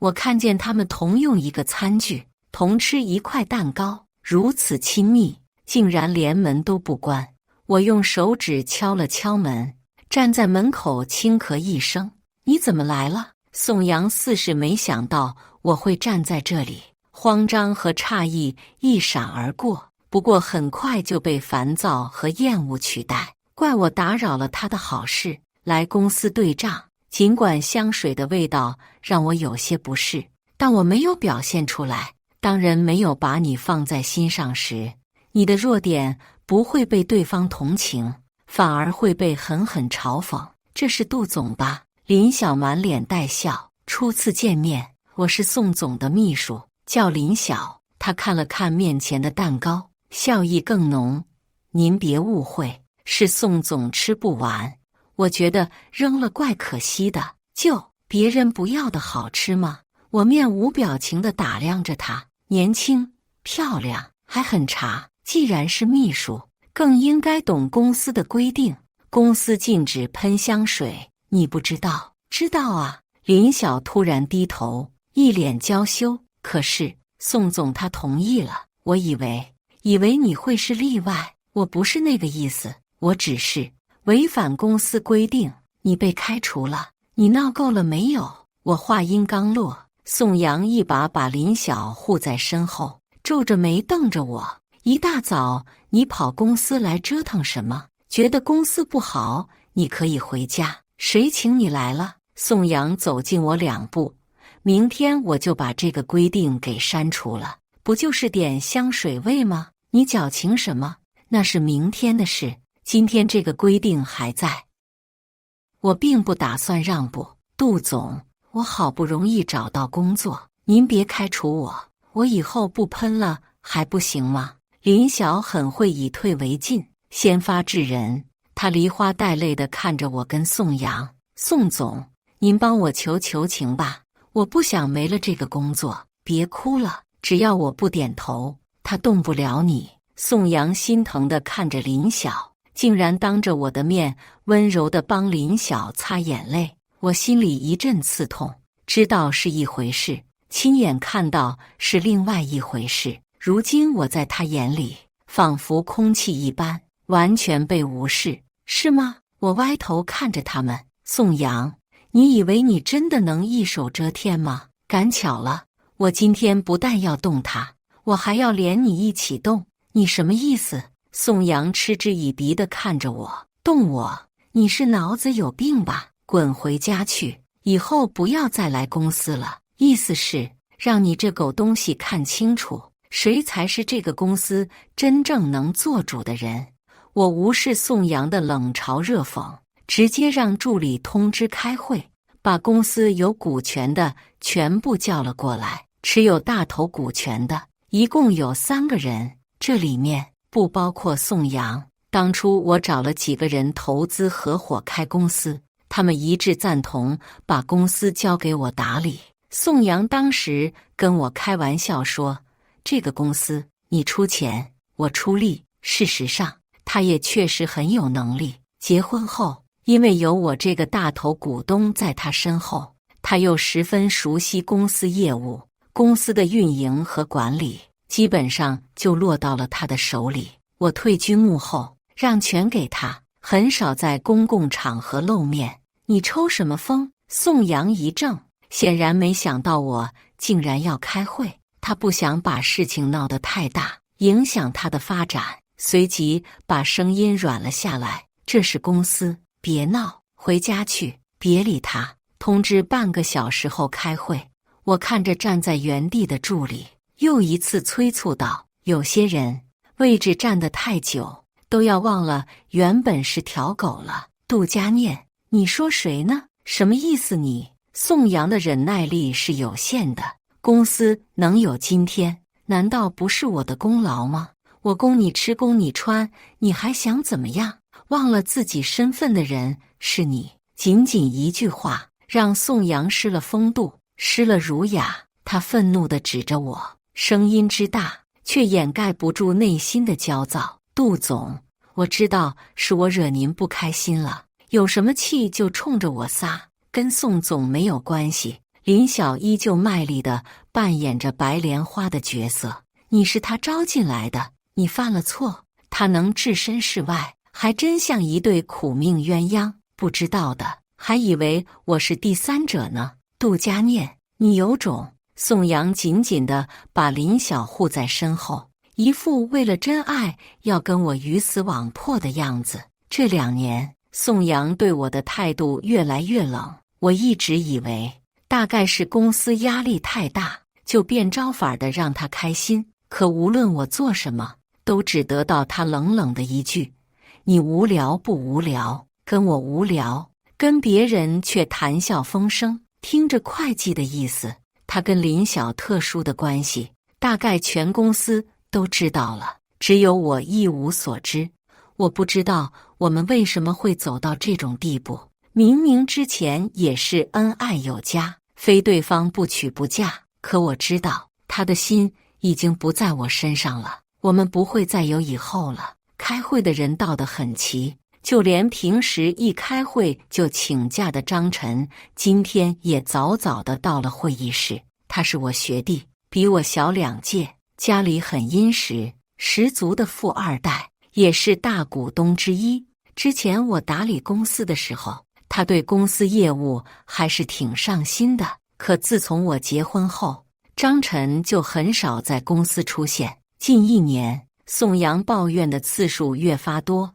我看见他们同用一个餐具，同吃一块蛋糕，如此亲密，竟然连门都不关。我用手指敲了敲门，站在门口轻咳一声：你怎么来了？宋阳似是没想到我会站在这里，慌张和诧异一闪而过，不过很快就被烦躁和厌恶取代。怪我打扰了他的好事，来公司对账。尽管香水的味道让我有些不适，但我没有表现出来。当人没有把你放在心上时，你的弱点不会被对方同情，反而会被狠狠嘲讽。这是杜总吧？林晓满脸带笑。初次见面，我是宋总的秘书，叫林晓。他看了看面前的蛋糕，笑意更浓。您别误会，是宋总吃不完，我觉得扔了怪可惜的。就别人不要的好吃吗？我面无表情地打量着他，年轻漂亮，还很茶。既然是秘书，更应该懂公司的规定。公司禁止喷香水，你不知道？知道啊。林晓突然低头，一脸娇羞。可是宋总他同意了，我以为你会是例外，我不是那个意思，我只是违反公司规定，你被开除了，你闹够了没有？我话音刚落，宋阳一把把林晓护在身后，皱着眉瞪着我。一大早你跑公司来折腾什么？觉得公司不好，你可以回家，谁请你来了？宋阳走近我2步，明天我就把这个规定给删除了，不就是点香水味吗？你矫情什么？那是明天的事，今天这个规定还在。我并不打算让步，杜总，我好不容易找到工作，您别开除我，我以后不喷了还不行吗？林晓很会以退为进，先发制人，他梨花带泪地看着我跟宋阳，宋总，您帮我求求情吧，我不想没了这个工作，别哭了，只要我不点头，他动不了你。宋阳心疼地看着林晓，竟然当着我的面温柔地帮林晓擦眼泪，我心里一阵刺痛，知道是一回事，亲眼看到是另外一回事。如今我在他眼里仿佛空气一般，完全被无视，是吗？我歪头看着他们，宋阳，你以为你真的能一手遮天吗？赶巧了，我今天不但要动他，我还要连你一起动，你什么意思？宋阳嗤之以鼻地看着我，动我？你是脑子有病吧？滚回家去，以后不要再来公司了，意思是让你这狗东西看清楚，谁才是这个公司真正能做主的人。我无视宋阳的冷嘲热讽，直接让助理通知开会，把公司有股权的全部叫了过来，持有大头股权的一共有3个人，这里面不包括宋阳。当初我找了几个人投资合伙开公司，他们一致赞同把公司交给我打理。宋阳当时跟我开玩笑说，这个公司你出钱，我出力。事实上他也确实很有能力，结婚后因为有我这个大头股东在他身后，他又十分熟悉公司业务，公司的运营和管理基本上就落到了他的手里。我退居幕后，让权给他，很少在公共场合露面。你抽什么风？宋阳一怔，显然没想到我竟然要开会，他不想把事情闹得太大，影响他的发展，随即把声音软了下来，这是公司，别闹，回家去，别理他，通知半个小时后开会。我看着站在原地的助理，又一次催促道，有些人位置站得太久，都要忘了原本是条狗了。杜佳念，你说谁呢？什么意思你？宋阳的忍耐力是有限的，公司能有今天，难道不是我的功劳吗？我供你吃供你穿，你还想怎么样？忘了自己身份的人是你。仅仅一句话，让宋阳失了风度，失了儒雅。他愤怒地指着我，声音之大，却掩盖不住内心的焦躁。杜总，我知道是我惹您不开心了，有什么气就冲着我撒，跟宋总没有关系。林晓依旧卖力地扮演着白莲花的角色，你是他招进来的，你犯了错，他能置身事外，还真像一对苦命鸳鸯，不知道的还以为我是第三者呢。杜佳念，你有种！宋阳紧紧地把林晓护在身后，一副为了真爱要跟我鱼死网破的样子。这2年，宋阳对我的态度越来越冷，我一直以为大概是公司压力太大，就变招法的让他开心，可无论我做什么，都只得到他冷冷的一句，你无聊不无聊？跟我无聊，跟别人却谈笑风生，听着会计的意思。他跟林晓特殊的关系，大概全公司都知道了，只有我一无所知。我不知道我们为什么会走到这种地步，明明之前也是恩爱有加，非对方不娶不嫁，可我知道他的心已经不在我身上了，我们不会再有以后了。开会的人到得很齐，就连平时一开会就请假的张晨，今天也早早的到了会议室。他是我学弟，比我小2届，家里很殷实，十足的富二代，也是大股东之一。之前我打理公司的时候，他对公司业务还是挺上心的。可自从我结婚后，张晨就很少在公司出现。近1年，宋阳抱怨的次数越发多。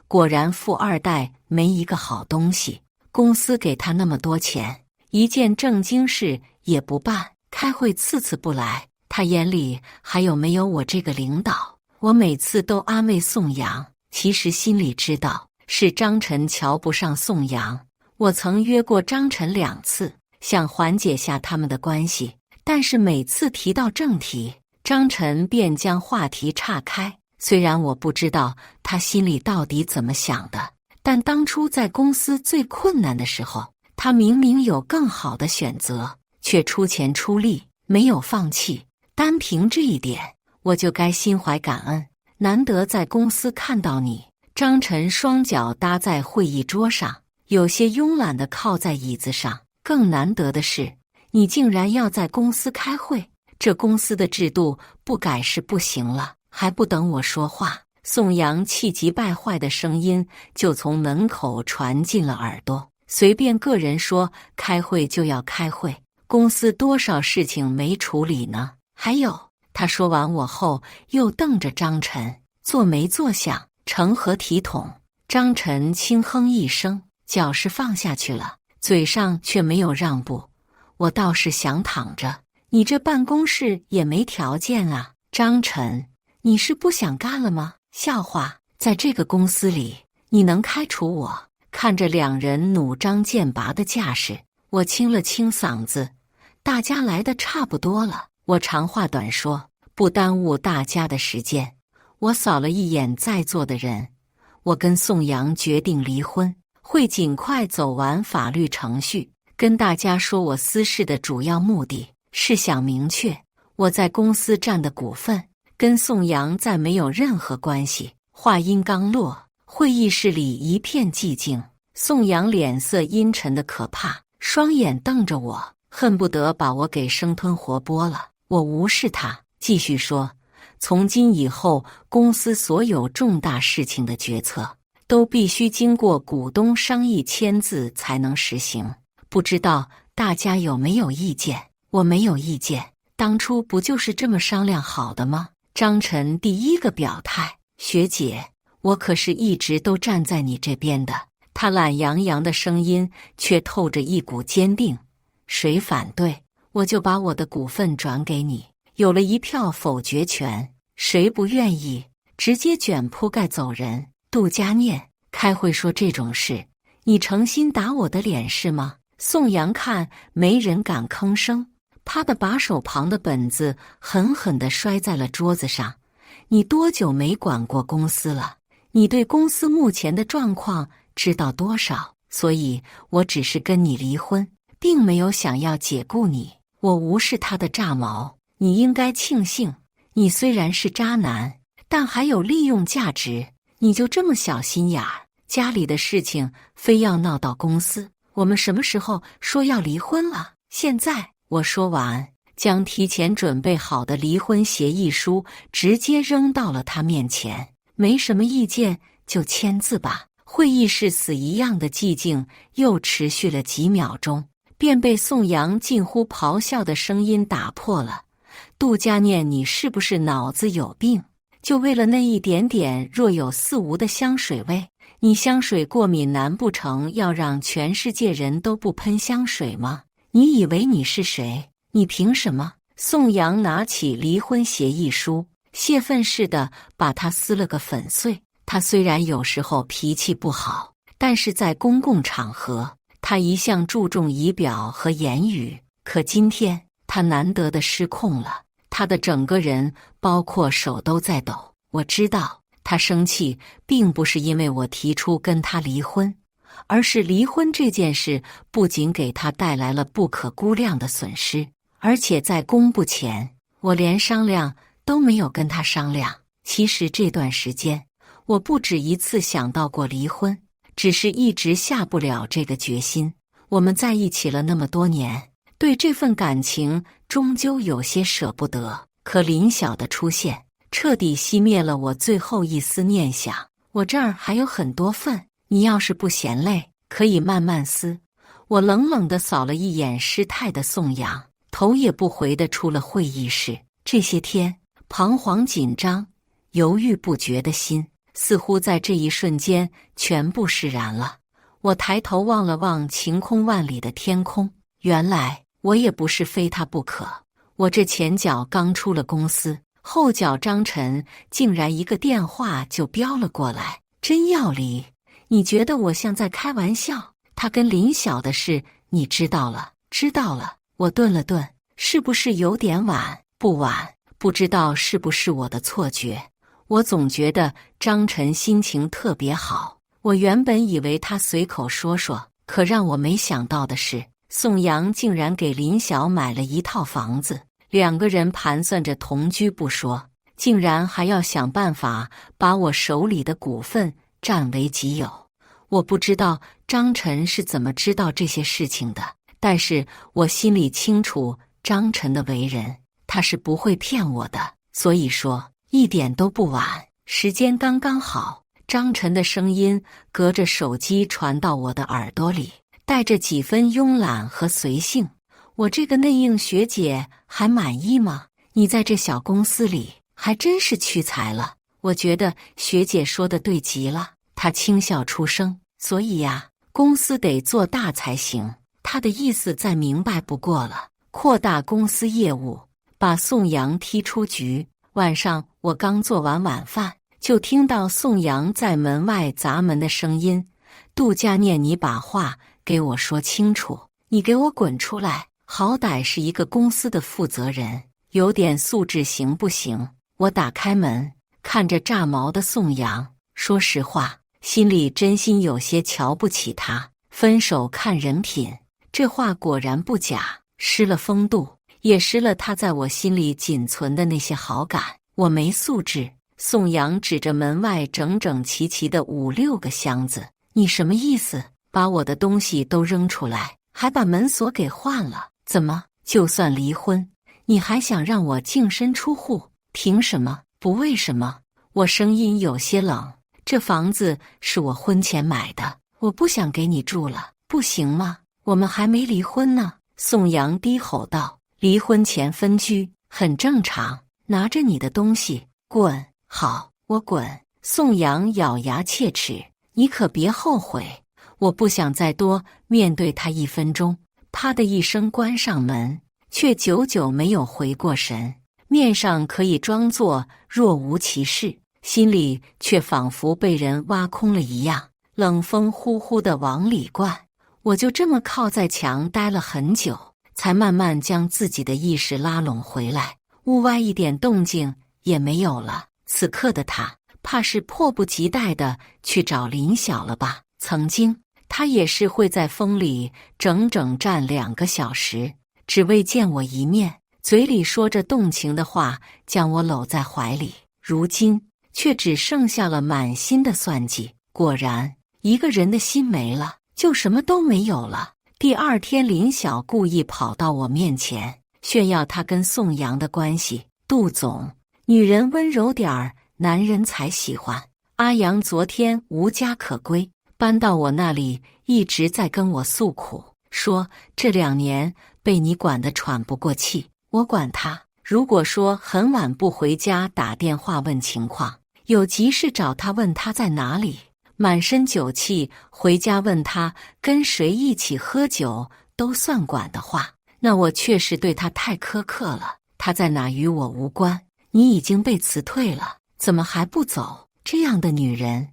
果然，富二代没一个好东西。公司给他那么多钱，一件正经事也不办，开会次次不来。他眼里还有没有我这个领导？我每次都安慰宋阳，其实心里知道是张晨瞧不上宋阳。我曾约过张晨2次，想缓解下他们的关系，但是每次提到正题，张晨便将话题岔开。虽然我不知道他心里到底怎么想的，但当初在公司最困难的时候，他明明有更好的选择，却出钱出力，没有放弃。单凭这一点，我就该心怀感恩。难得在公司看到你。张晨双脚搭在会议桌上，有些慵懒地靠在椅子上。更难得的是，你竟然要在公司开会，这公司的制度不改是不行了。还不等我说话，宋阳气急败坏的声音就从门口传进了耳朵。随便个人说开会就要开会，公司多少事情没处理呢？还有，他说完我后又瞪着张晨，做没做相，成何体统？张晨轻哼一声，脚是放下去了，嘴上却没有让步。我倒是想躺着，你这办公室也没条件啊。张晨，你是不想干了吗？笑话，在这个公司里，你能开除我？看着2人弩张剑拔的架势，我清了清嗓子，大家来的差不多了。我长话短说，不耽误大家的时间。我扫了一眼在座的人，我跟宋阳决定离婚，会尽快走完法律程序。跟大家说我私事的主要目的是想明确我在公司占的股份跟宋阳再没有任何关系。话音刚落，会议室里一片寂静。宋阳脸色阴沉的可怕，双眼瞪着我，恨不得把我给生吞活剥了。我无视他，继续说，从今以后，公司所有重大事情的决策都必须经过股东商议签字才能实行。不知道大家有没有意见？我没有意见，当初不就是这么商量好的吗？张晨第一个表态，学姐，我可是一直都站在你这边的。他懒洋洋的声音却透着一股坚定。谁反对，我就把我的股份转给你，有了1票否决权。谁不愿意，直接卷铺盖走人。杜佳念，开会说这种事，你诚心打我的脸是吗？宋阳看没人敢吭声，啪的把手旁的本子狠狠地摔在了桌子上。你多久没管过公司了？你对公司目前的状况知道多少？所以我只是跟你离婚，并没有想要解雇你。我无视他的炸毛，你应该庆幸，你虽然是渣男，但还有利用价值。你就这么小心眼儿，家里的事情非要闹到公司。我们什么时候说要离婚了？现在。我说完，将提前准备好的离婚协议书直接扔到了他面前。没什么意见就签字吧。会议室死一样的寂静又持续了几秒钟，便被宋阳近乎咆哮的声音打破了。杜佳念，你是不是脑子有病？就为了那一点点若有似无的香水味，你香水过敏难不成要让全世界人都不喷香水吗？你以为你是谁？你凭什么？宋阳拿起离婚协议书，泄愤似的把它撕了个粉碎。他虽然有时候脾气不好，但是在公共场合，他一向注重仪表和言语。可今天，他难得的失控了，他的整个人，包括手都在抖。我知道，他生气并不是因为我提出跟他离婚，而是离婚这件事不仅给他带来了不可估量的损失，而且在公布前，我连商量都没有跟他商量。其实这段时间，我不止一次想到过离婚，只是一直下不了这个决心。我们在一起了那么多年，对这份感情终究有些舍不得。可林晓的出现彻底熄灭了我最后一丝念想。我这儿还有很多份，你要是不嫌累，可以慢慢撕。我冷冷地扫了一眼失态的宋阳，头也不回地出了会议室。这些天，彷徨紧张、犹豫不决的心，似乎在这一瞬间全部释然了。我抬头望了望晴空万里的天空，原来我也不是非他不可。我这前脚刚出了公司，后脚张晨竟然一个电话就飙了过来，真要离？你觉得我像在开玩笑？他跟林晓的事你知道了？知道了。我顿了顿，是不是有点晚？不晚，不知道是不是我的错觉，我总觉得张晨心情特别好。我原本以为他随口说说，可让我没想到的是，宋阳竟然给林晓买了一套房子，两个人盘算着同居不说，竟然还要想办法把我手里的股份占为己有。我不知道张晨是怎么知道这些事情的，但是我心里清楚张晨的为人，他是不会骗我的。所以说，一点都不晚，时间刚刚好。张晨的声音隔着手机传到我的耳朵里，带着几分慵懒和随性。我这个内应学姐还满意吗？你在这小公司里还真是屈才了。我觉得学姐说的对极了。她轻笑出声，所以呀，公司得做大才行。她的意思再明白不过了，扩大公司业务，把宋阳踢出局。晚上我刚做完晚饭，就听到宋阳在门外砸门的声音。杜佳念，你把话给我说清楚，你给我滚出来！好歹是一个公司的负责人，有点素质行不行？我打开门，看着炸毛的宋阳，说实话，心里真心有些瞧不起他。分手看人品，这话果然不假，失了风度，也失了他在我心里仅存的那些好感。我没素质。宋阳指着门外整整齐齐的5、6个箱子，你什么意思？把我的东西都扔出来，还把门锁给换了？怎么，就算离婚，你还想让我净身出户？凭什么？不为什么？我声音有些冷。这房子是我婚前买的，我不想给你住了，不行吗？我们还没离婚呢。宋阳低吼道，离婚前分居很正常，拿着你的东西滚。好，我滚。宋阳咬牙切齿，你可别后悔。我不想再多面对他1分钟。啪的一声关上门，却久久没有回过神，面上可以装作若无其事，心里却仿佛被人挖空了一样，冷风呼呼地往里灌。我就这么靠在墙待了很久，才慢慢将自己的意识拉拢回来。屋外一点动静也没有了。此刻的他，怕是迫不及待地去找林晓了吧？曾经，他也是会在风里整整站2个小时，只为见我一面，嘴里说着动情的话，将我搂在怀里。如今，却只剩下了满心的算计。果然，一个人的心没了，就什么都没有了。第2天，林晓故意跑到我面前，炫耀他跟宋阳的关系。杜总，女人温柔点儿，男人才喜欢。阿阳昨天无家可归，搬到我那里，一直在跟我诉苦，说这2年被你管得喘不过气。我管他，如果说很晚不回家打电话问情况，有急事找他问他在哪里，满身酒气回家问他跟谁一起喝酒都算管的话，那我确实对他太苛刻了。他在哪与我无关。你已经被辞退了，怎么还不走？这样的女人，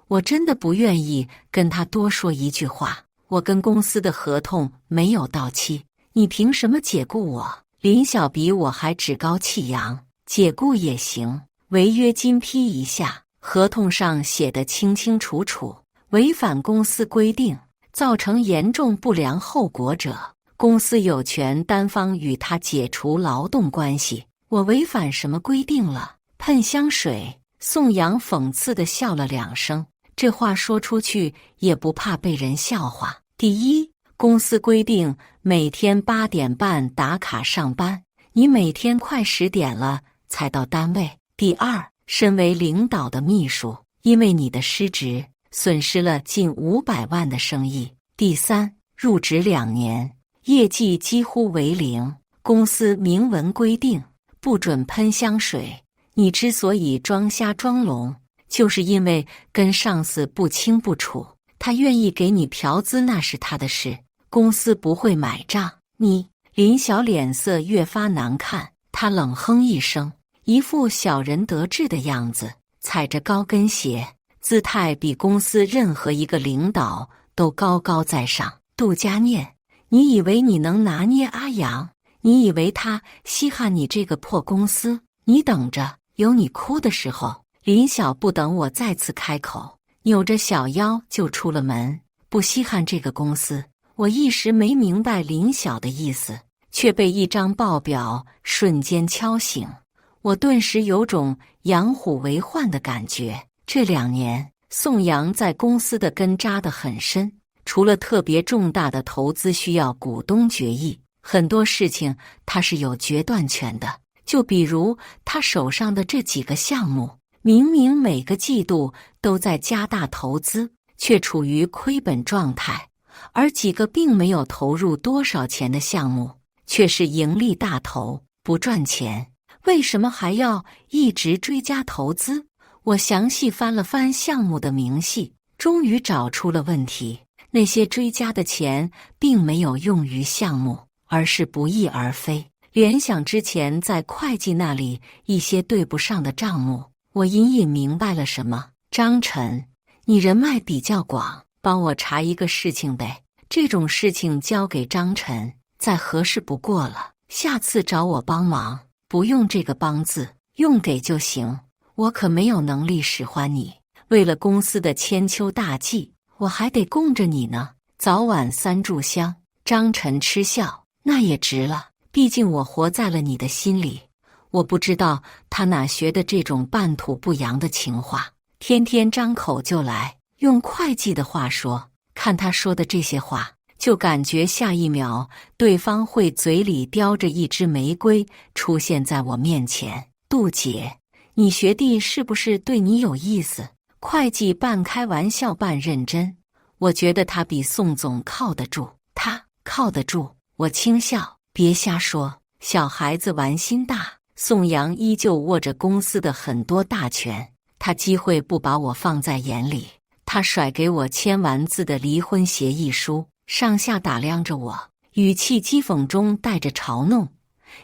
我真的不愿意跟她多说一句话。我跟公司的合同没有到期，你凭什么解雇我？林晓比我还趾高气扬，解雇也行，违约金批一下，合同上写得清清楚楚，违反公司规定，造成严重不良后果者，公司有权单方与他解除劳动关系。我违反什么规定了？喷香水！宋阳讽刺地笑了2声，这话说出去也不怕被人笑话。第一，公司规定每天8点半打卡上班，你每天快10点了才到单位。第二，身为领导的秘书，因为你的失职，损失了近500万的生意。第三，入职2年，业绩几乎为零，公司明文规定不准喷香水，你之所以装瞎装聋，就是因为跟上司不清不楚，他愿意给你嫖资那是他的事，公司不会买账。林晓脸色越发难看，他冷哼一声，一副小人得志的样子，踩着高跟鞋，姿态比公司任何一个领导都高高在上。杜佳念，你以为你能拿捏阿阳？你以为他稀罕你这个破公司？你等着，有你哭的时候。林晓不等我再次开口，扭着小腰就出了门。不稀罕这个公司，我一时没明白林晓的意思，却被一张报表瞬间敲醒。我顿时有种养虎为患的感觉。这2年，宋阳在公司的根扎得很深，除了特别重大的投资需要股东决议，很多事情他是有决断权的。就比如他手上的这几个项目，明明每个季度都在加大投资，却处于亏本状态，而几个并没有投入多少钱的项目，却是盈利大头，不赚钱。为什么还要一直追加投资？我详细翻了翻项目的明细，终于找出了问题。那些追加的钱并没有用于项目，而是不翼而飞。联想之前在会计那里一些对不上的账目，我隐隐明白了什么。张晨，你人脉比较广，帮我查一个事情呗。这种事情交给张晨，再合适不过了。下次找我帮忙，不用这个帮字，用给就行。我可没有能力使唤你，为了公司的千秋大计，我还得供着你呢，早晚3炷香。张晨嗤笑，那也值了，毕竟我活在了你的心里。我不知道他哪学的这种半土不洋的情话，天天张口就来。用会计的话说，看他说的这些话，就感觉下一秒对方会嘴里叼着一支玫瑰出现在我面前。杜姐，你学弟是不是对你有意思？会计半开玩笑半认真，我觉得他比宋总靠得住。他靠得住？我轻笑，别瞎说，小孩子玩心大。宋阳依旧握着公司的很多大权，他机会不把我放在眼里。他甩给我签完字的离婚协议书，上下打量着我，语气讥讽中带着嘲弄。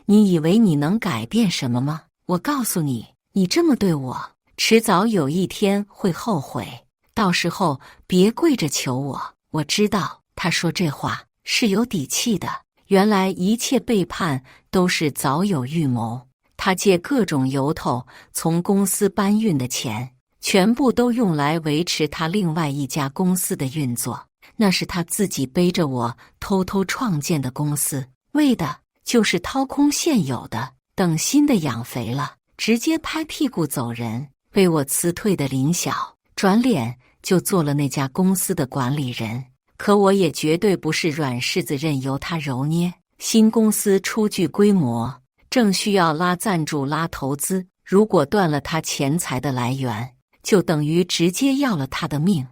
你以为你能改变什么吗？我告诉你，你这么对我，迟早有一天会后悔，到时候别跪着求我。我知道他说这话是有底气的，原来一切背叛都是早有预谋。他借各种由头从公司搬运的钱，全部都用来维持他另外一家公司的运作。那是他自己背着我偷偷创建的公司，为的就是掏空现有的，等新的养肥了，直接拍屁股走人。被我辞退的林晓，转脸就做了那家公司的管理人。可我也绝对不是软柿子任由他揉捏。新公司初具规模，正需要拉赞助拉投资，如果断了他钱财的来源，就等于直接要了他的命。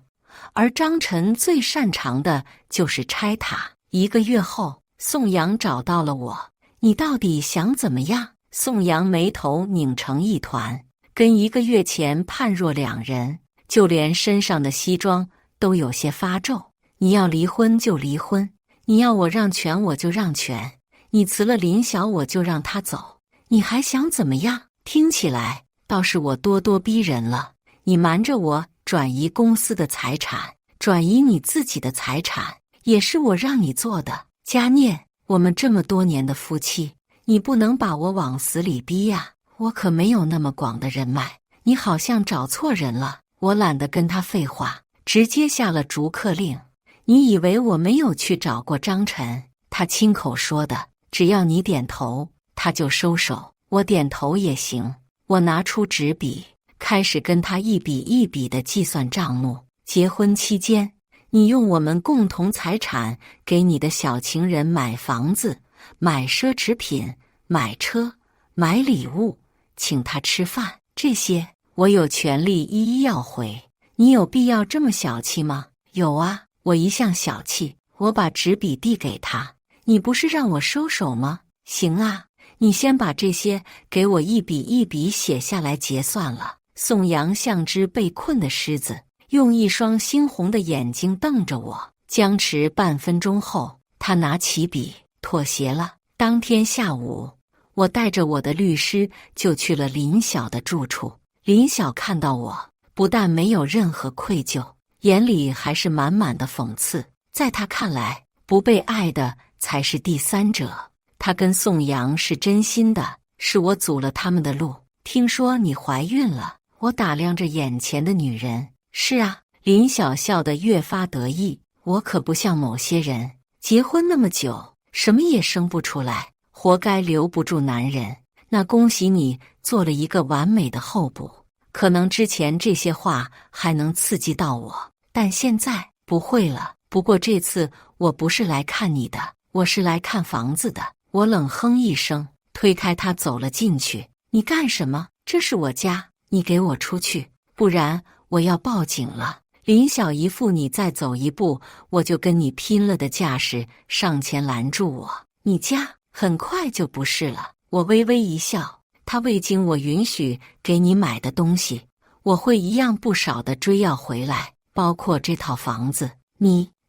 而张晨最擅长的就是拆塔。1个月后，宋阳找到了我，你到底想怎么样？宋阳眉头拧成一团，跟1个月前判若两人，就连身上的西装都有些发皱。你要离婚就离婚，你要我让权我就让权，你辞了林晓我就让他走，你还想怎么样？听起来倒是我咄咄逼人了。你瞒着我转移公司的财产，转移你自己的财产，也是我让你做的。佳念，我们这么多年的夫妻，你不能把我往死里逼呀！我可没有那么广的人脉，你好像找错人了。我懒得跟他废话，直接下了逐客令。你以为我没有去找过张晨？他亲口说的，只要你点头，他就收手。我点头也行。我拿出纸笔，开始跟他一笔一笔地计算账目。结婚期间，你用我们共同财产给你的小情人买房子、买奢侈品、买车、买礼物，请他吃饭，这些我有权利一一要回。你有必要这么小气吗？有啊，我一向小气。我把纸笔递给他，你不是让我收手吗？行啊，你先把这些给我一笔一笔写下来结算了。宋阳像只被困的狮子，用一双猩红的眼睛瞪着我。僵持半分钟后，他拿起笔，妥协了。当天下午，我带着我的律师就去了林晓的住处。林晓看到我，不但没有任何愧疚，眼里还是满满的讽刺。在他看来，不被爱的才是第三者。他跟宋阳是真心的，是我阻了他们的路。听说你怀孕了，我打量着眼前的女人。是啊，林晓笑得越发得意。我可不像某些人，结婚那么久，什么也生不出来，活该留不住男人。那恭喜你做了一个完美的候补。可能之前这些话还能刺激到我，但现在不会了。不过这次我不是来看你的，我是来看房子的。我冷哼一声，推开他走了进去。你干什么？这是我家，你给我出去，不然我要报警了。林晓一副你再走一步我就跟你拼了的架势，上前拦住我。你家很快就不是了。我微微一笑，他未经我允许给你买的东西，我会一样不少的追要回来，包括这套房子。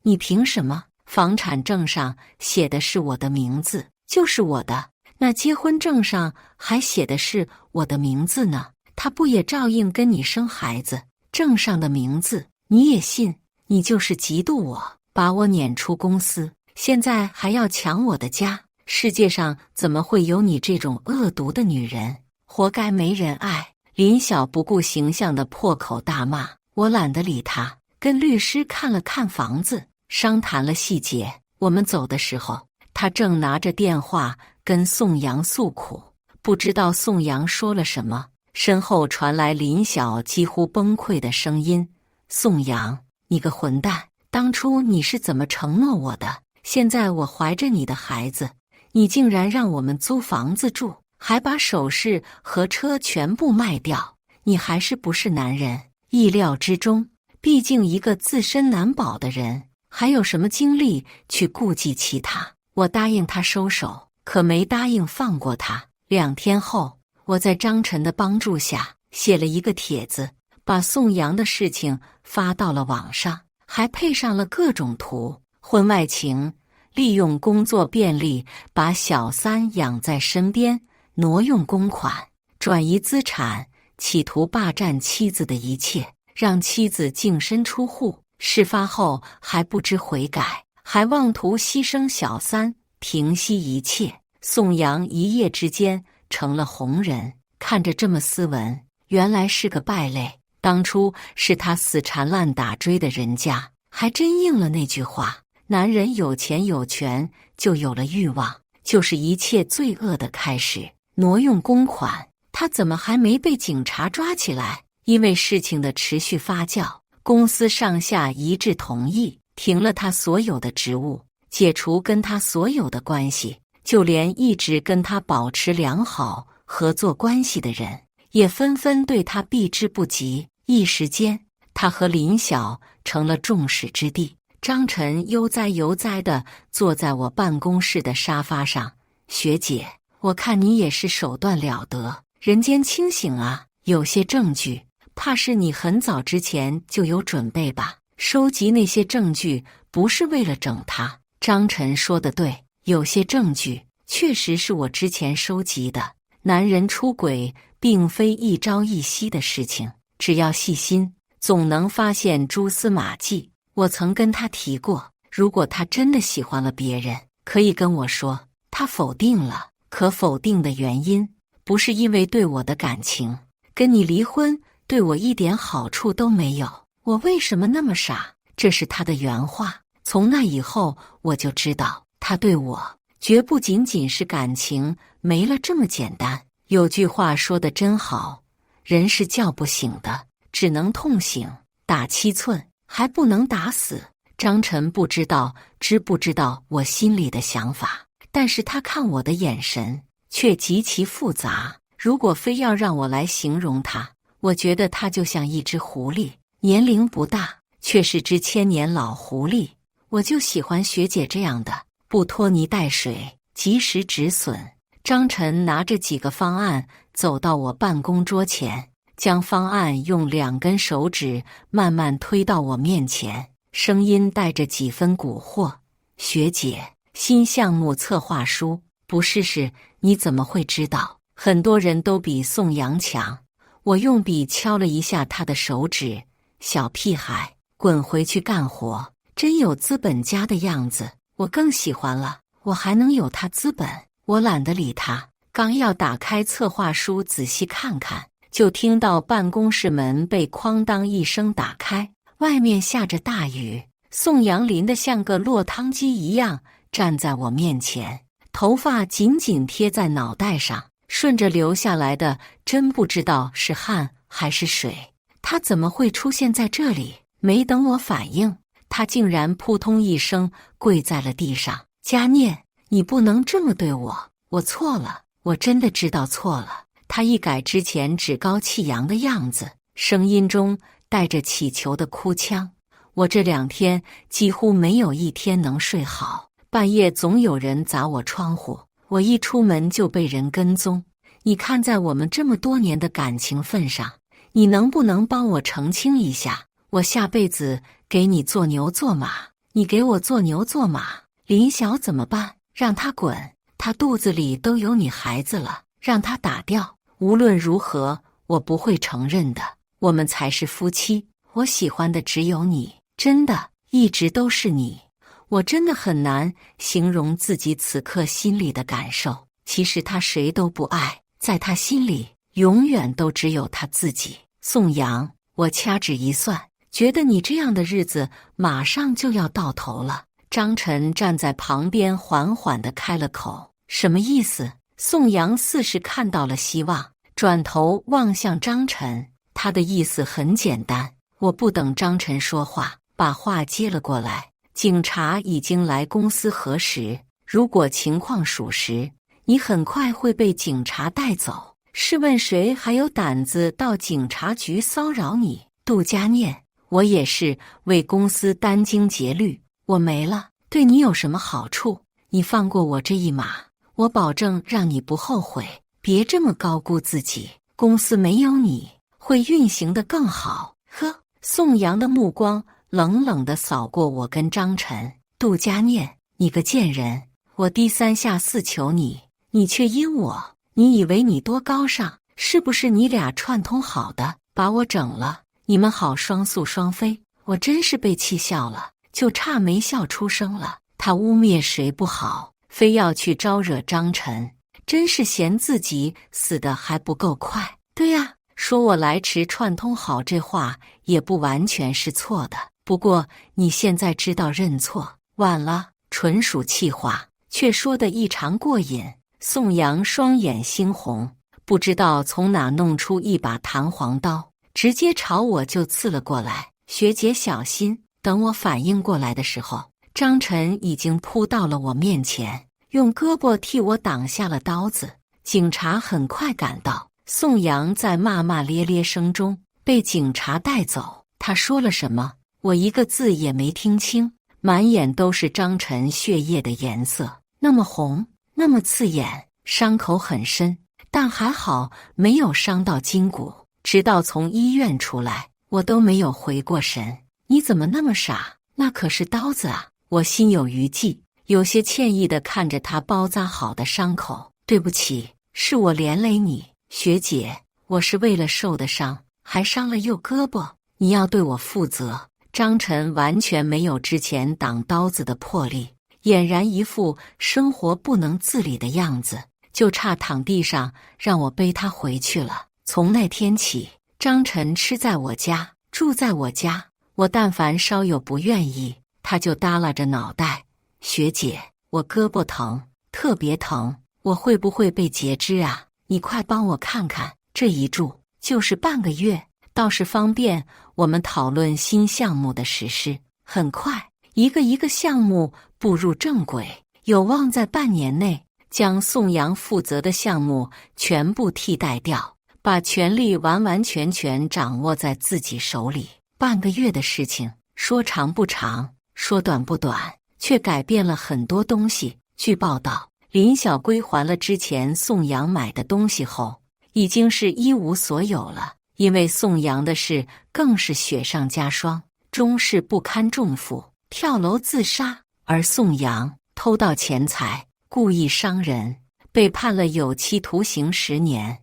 你凭什么？房产证上写的是我的名字，就是我的。那结婚证上还写的是我的名字呢，他不也照应跟你生孩子？证上的名字你也信？你就是嫉妒我，把我撵出公司，现在还要抢我的家。世界上怎么会有你这种恶毒的女人？活该没人爱！林晓不顾形象的破口大骂。我懒得理他，跟律师看了看房子，商谈了细节。我们走的时候，他正拿着电话跟宋阳诉苦。不知道宋阳说了什么，身后传来林晓几乎崩溃的声音：宋阳，你个混蛋，当初你是怎么承诺我的？现在我怀着你的孩子，你竟然让我们租房子住，还把首饰和车全部卖掉，你还是不是男人？意料之中，毕竟一个自身难保的人，还有什么精力去顾及其他？我答应他收手，可没答应放过他。2天后，我在张晨的帮助下写了一个帖子，把宋阳的事情发到了网上，还配上了各种图。婚外情，利用工作便利把小三养在身边，挪用公款，转移资产，企图霸占妻子的一切，让妻子净身出户。事发后还不知悔改，还妄图牺牲小三，平息一切。宋阳一夜之间成了红人，看着这么斯文，原来是个败类。当初是他死缠烂打追的人家，还真应了那句话：男人有钱有权，就有了欲望，就是一切罪恶的开始。挪用公款，他怎么还没被警察抓起来？因为事情的持续发酵，公司上下一致同意停了他所有的职务，解除跟他所有的关系，就连一直跟他保持良好合作关系的人，也纷纷对他避之不及。一时间，他和林晓成了众矢之的。张晨悠哉悠哉地坐在我办公室的沙发上。学姐，我看你也是手段了得，人间清醒啊！有些证据，怕是你很早之前就有准备吧？收集那些证据不是为了整他。张晨说得对，有些证据确实是我之前收集的。男人出轨并非一朝一夕的事情，只要细心，总能发现蛛丝马迹。我曾跟他提过，如果他真的喜欢了别人，可以跟我说。他否定了，可否定的原因不是因为对我的感情，跟你离婚对我一点好处都没有。我为什么那么傻？这是他的原话。从那以后，我就知道他对我绝不仅仅是感情没了这么简单。有句话说得真好，人是叫不醒的，只能痛醒。打7寸还不能打死。张晨不知道知不知道我心里的想法，但是他看我的眼神却极其复杂。如果非要让我来形容他，我觉得他就像一只狐狸，年龄不大，却是只千年老狐狸。我就喜欢学姐这样的，不拖泥带水，及时止损。张晨拿着几个方案走到我办公桌前，将方案用2根手指慢慢推到我面前，声音带着几分蛊惑：学姐，新项目策划书，不试试你怎么会知道？很多人都比宋阳强。我用笔敲了一下他的手指，小屁孩，滚回去干活，真有资本家的样子，我更喜欢了。我还能有他资本？我懒得理他，刚要打开策划书仔细看看，就听到办公室门被哐当一声打开，外面下着大雨。宋阳淋得像个落汤鸡一样站在我面前，头发紧紧贴在脑袋上，顺着流下来的真不知道是汗还是水。他怎么会出现在这里？没等我反应，他竟然扑通一声跪在了地上。佳念，你不能这么对我，我错了，我真的知道错了。他一改之前趾高气扬的样子，声音中带着乞求的哭腔。我这2天几乎没有一天能睡好，半夜总有人砸我窗户，我一出门就被人跟踪。你看在我们这么多年的感情份上，你能不能帮我澄清一下？我下辈子给你做牛做马，你给我做牛做马。林晓怎么办？让他滚，他肚子里都有你孩子了，让他打掉。无论如何，我不会承认的。我们才是夫妻，我喜欢的只有你，真的，一直都是你。我真的很难形容自己此刻心里的感受。其实他谁都不爱，在他心里永远都只有他自己。宋阳，我掐指一算，觉得你这样的日子马上就要到头了。张晨站在旁边缓缓地开了口，什么意思？宋阳似是看到了希望，转头望向张晨，他的意思很简单。我不等张晨说话，把话接了过来。警察已经来公司核实，如果情况属实，你很快会被警察带走。试问谁还有胆子到警察局骚扰你？杜佳念，我也是为公司殚精竭虑，我没了，对你有什么好处？你放过我这一马，我保证让你不后悔。别这么高估自己，公司没有你会运行得更好。呵，宋阳的目光冷冷地扫过我跟张晨。杜佳念，你个贱人，我低3下4求你，你却阴我。你以为你多高尚？是不是你俩串通好的，把我整了？你们好双宿双飞，我真是被气笑了，就差没笑出声了。他污蔑谁不好，非要去招惹张晨，真是嫌自己死得还不够快。对呀，说我来迟串通好这话也不完全是错的，不过你现在知道认错晚了，纯属气话，却说得异常过瘾。宋阳双眼猩红，不知道从哪弄出一把弹簧刀，直接朝我就刺了过来。学姐小心！等我反应过来的时候，张晨已经扑到了我面前，用胳膊替我挡下了刀子。警察很快赶到，宋阳在骂骂咧咧声中被警察带走。他说了什么？我一个字也没听清，满眼都是张晨血液的颜色，那么红，那么刺眼，伤口很深，但还好没有伤到筋骨。直到从医院出来，我都没有回过神。你怎么那么傻？那可是刀子啊！我心有余悸，有些歉意地看着他包扎好的伤口。对不起，是我连累你，学姐，我是为了受的伤，还伤了右胳膊，你要对我负责。张晨完全没有之前挡刀子的魄力，俨然一副生活不能自理的样子，就差躺地上让我背他回去了。从那天起，张晨吃在我家，住在我家，我但凡稍有不愿意，他就耷拉着脑袋。学姐，我胳膊疼，特别疼，我会不会被截肢啊？你快帮我看看。这一住就是半个月，倒是方便我们讨论新项目的实施。很快，一个项目步入正轨，有望在半年内将宋阳负责的项目全部替代掉，把权力完全掌握在自己手里。半个月的事情，说长不长，说短不短，却改变了很多东西。据报道，林小龟还了之前宋阳买的东西后，已经是一无所有了。因为宋阳的事更是雪上加霜，终是不堪重负，跳楼自杀。而宋阳偷盗钱财，故意伤人，被判了有期徒刑10年。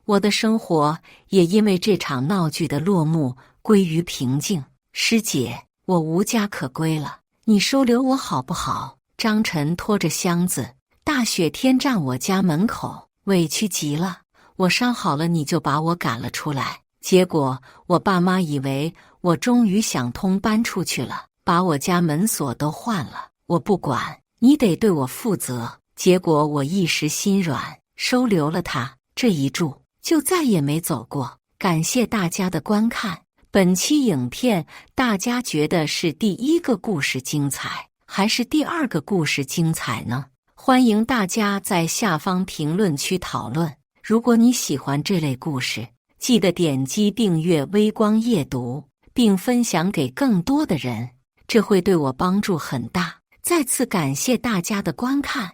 我的生活也因为这场闹剧的落幕归于平静。师姐，我无家可归了，你收留我好不好？张晨拖着箱子，大雪天站我家门口，委屈极了。我伤好了你就把我赶了出来，结果我爸妈以为我终于想通搬出去了，把我家门锁都换了。我不管，你得对我负责。结果我一时心软，收留了他，这一住就再也没走过。感谢大家的观看。本期影片大家觉得是第一个故事精彩，还是第二个故事精彩呢？欢迎大家在下方评论区讨论。如果你喜欢这类故事，记得点击订阅微光夜读，并分享给更多的人，这会对我帮助很大。再次感谢大家的观看。